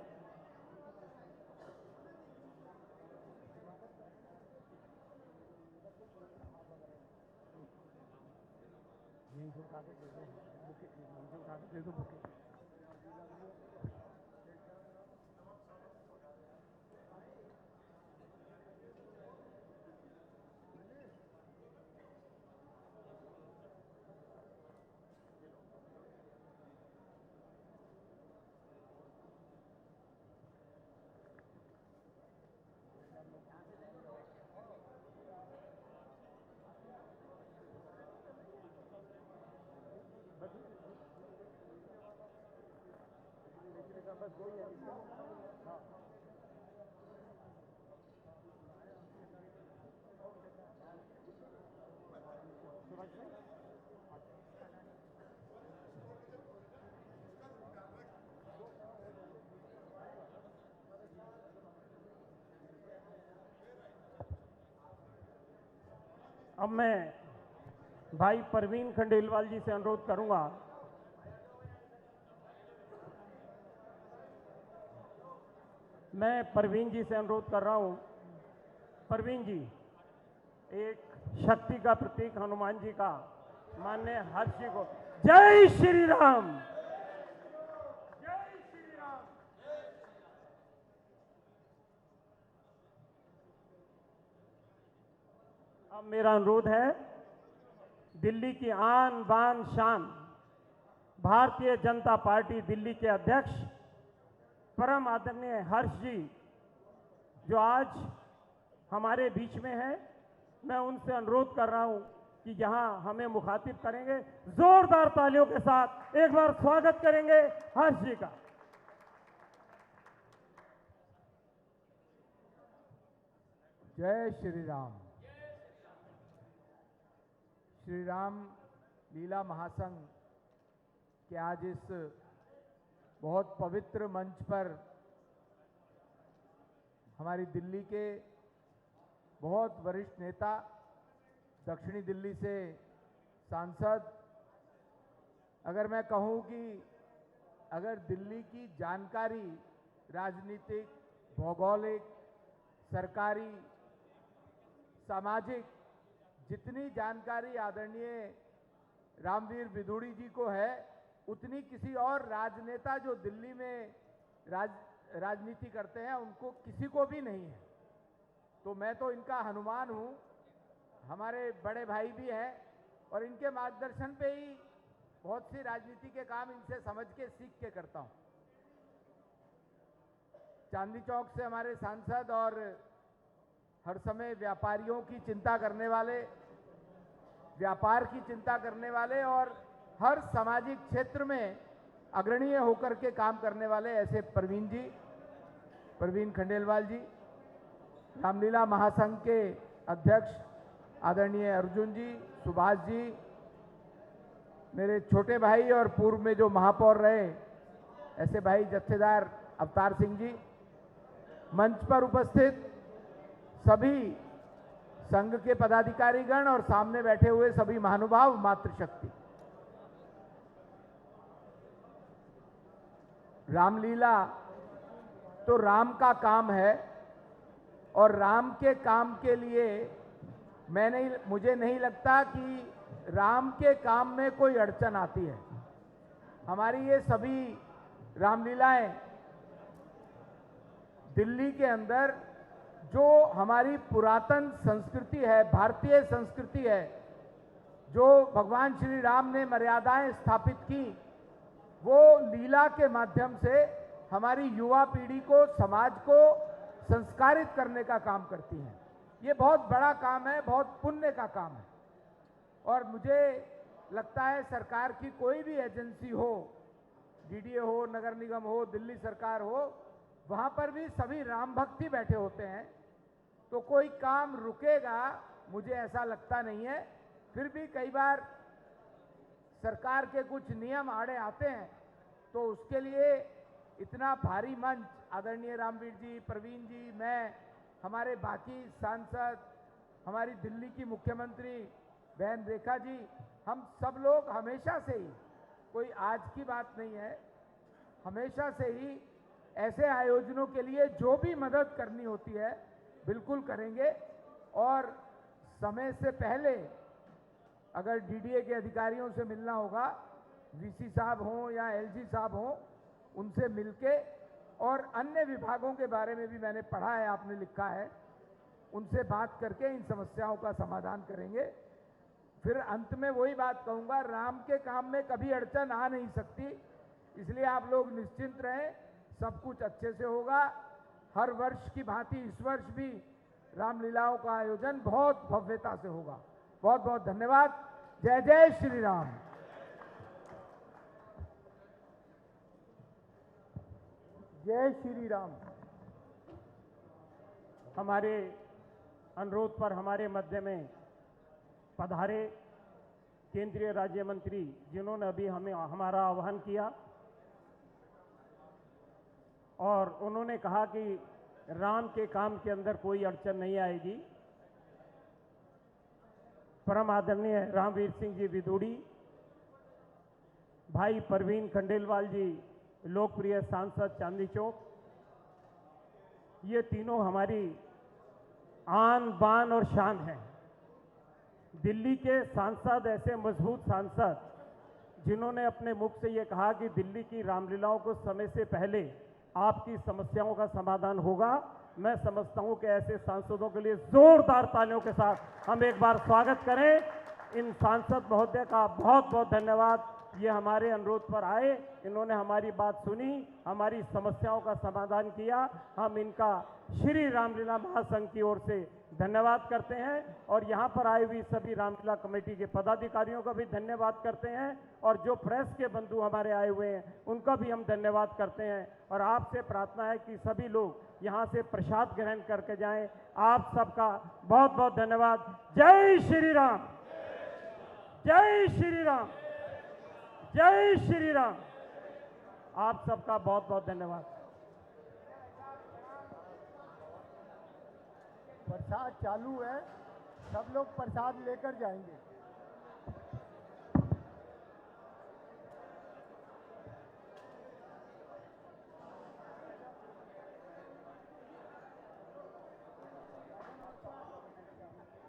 अब मैं भाई परवीन खंडेलवाल जी से अनुरोध करूंगा, मैं परवीन जी से अनुरोध कर रहा हूं, परवीन जी एक शक्ति का प्रतीक हनुमान जी का माननीय हर्ष जी को जय श्री राम, जय श्री राम। अब मेरा अनुरोध है, दिल्ली की आन बान शान भारतीय जनता पार्टी दिल्ली के अध्यक्ष परम आदरणीय हर्ष जी जो आज हमारे बीच में हैं, मैं उनसे अनुरोध कर रहा हूं कि जहां हमें मुखातिब करेंगे जोरदार तालियों के साथ एक बार स्वागत करेंगे हर्ष जी का। जय श्री राम। श्री राम लीला महासंघ के आज इस बहुत पवित्र मंच पर हमारी दिल्ली के बहुत वरिष्ठ नेता, दक्षिणी दिल्ली से सांसद, अगर मैं कहूं कि अगर दिल्ली की जानकारी राजनीतिक, भौगोलिक, सरकारी, सामाजिक जितनी जानकारी आदरणीय रामवीर बिधूड़ी जी को है, उतनी किसी और राजनेता जो दिल्ली में राजनीति करते हैं उनको किसी को भी नहीं है। तो मैं तो इनका हनुमान हूं, हमारे बड़े भाई भी हैं और इनके मार्गदर्शन पे ही बहुत सी राजनीति के काम इनसे समझ के सीख के करता हूं। चांदनी चौक से हमारे सांसद और हर समय व्यापारियों की चिंता करने वाले, व्यापार की चिंता करने वाले और हर सामाजिक क्षेत्र में अग्रणीय होकर के काम करने वाले ऐसे परवीन जी, परवीन खंडेलवाल जी, रामलीला महासंघ के अध्यक्ष आदरणीय अर्जुन जी, सुभाष जी, मेरे छोटे भाई और पूर्व में जो महापौर रहे ऐसे भाई जत्थेदार अवतार सिंह जी, मंच पर उपस्थित सभी संघ के पदाधिकारीगण और सामने बैठे हुए सभी महानुभाव, मातृशक्ति। रामलीला तो राम का काम है और राम के काम के लिए मुझे नहीं लगता कि राम के काम में कोई अड़चन आती है। हमारी ये सभी रामलीलाएं दिल्ली के अंदर जो हमारी पुरातन संस्कृति है, भारतीय संस्कृति है, जो भगवान श्री राम ने मर्यादाएं स्थापित की, वो लीला के माध्यम से हमारी युवा पीढ़ी को, समाज को संस्कारित करने का काम करती हैं। ये बहुत बड़ा काम है, बहुत पुण्य का काम है। और मुझे लगता है सरकार की कोई भी एजेंसी हो, डीडीए हो, नगर निगम हो, दिल्ली सरकार हो, वहां पर भी सभी राम भक्ति बैठे होते हैं, तो कोई काम रुकेगा मुझे ऐसा लगता नहीं है। फिर भी कई बार सरकार के कुछ नियम आड़े आते हैं, तो उसके लिए इतना भारी मंच आदरणीय रामवीर जी, प्रवीण जी, मैं, हमारे बाकी सांसद, हमारी दिल्ली की मुख्यमंत्री बहन रेखा जी, हम सब लोग हमेशा से ही, कोई आज की बात नहीं है, हमेशा से ही ऐसे आयोजनों के लिए जो भी मदद करनी होती है बिल्कुल करेंगे। और समय से पहले अगर डीडीए के अधिकारियों से मिलना होगा, वीसी साहब हों या एलजी साहब हों, उनसे मिलके, और अन्य विभागों के बारे में भी मैंने पढ़ा है, आपने लिखा है, उनसे बात करके इन समस्याओं का समाधान करेंगे। फिर अंत में वही बात कहूंगा, राम के काम में कभी अड़चन आ नहीं सकती, इसलिए आप लोग निश्चिंत रहें, सब कुछ अच्छे से होगा। हर वर्ष की भांति इस वर्ष भी रामलीलाओं का आयोजन बहुत भव्यता से होगा। बहुत बहुत धन्यवाद। जय जय श्री राम। जय श्री राम। हमारे अनुरोध पर हमारे मध्य में पधारे केंद्रीय राज्य मंत्री, जिन्होंने अभी हमें हमारा आह्वान किया और उन्होंने कहा कि राम के काम के अंदर कोई अड़चन नहीं आएगी। परम आदरणीय रामवीर सिंह जी विदुड़ी, भाई परवीन खंडेलवाल जी, लोकप्रिय सांसद चांदनी चौक, ये तीनों हमारी आन बान और शान हैं। दिल्ली के सांसद, ऐसे मजबूत सांसद जिन्होंने अपने मुख से ये कहा कि दिल्ली की रामलीलाओं को समय से पहले आपकी समस्याओं का समाधान होगा। मैं समझता हूं कि ऐसे सांसदों के लिए जोरदार तालियों के साथ हम एक बार स्वागत करें। इन सांसद महोदय का बहुत बहुत धन्यवाद। ये हमारे अनुरोध पर आए, इन्होंने हमारी बात सुनी, हमारी समस्याओं का समाधान किया। हम इनका श्री रामलीला महासंघ की ओर से धन्यवाद करते हैं और यहाँ पर आए हुई सभी रामलीला कमेटी के पदाधिकारियों का भी धन्यवाद करते हैं और जो प्रेस के बंधु हमारे आए हुए हैं उनका भी हम धन्यवाद करते हैं। और आपसे प्रार्थना है कि सभी लोग यहाँ से प्रसाद ग्रहण करके जाएं। आप सबका बहुत बहुत धन्यवाद। जय श्री राम, जय श्री राम, जय श्री राम। आप सबका बहुत बहुत धन्यवाद। प्रसाद चालू है, सब लोग प्रसाद लेकर जाएंगे।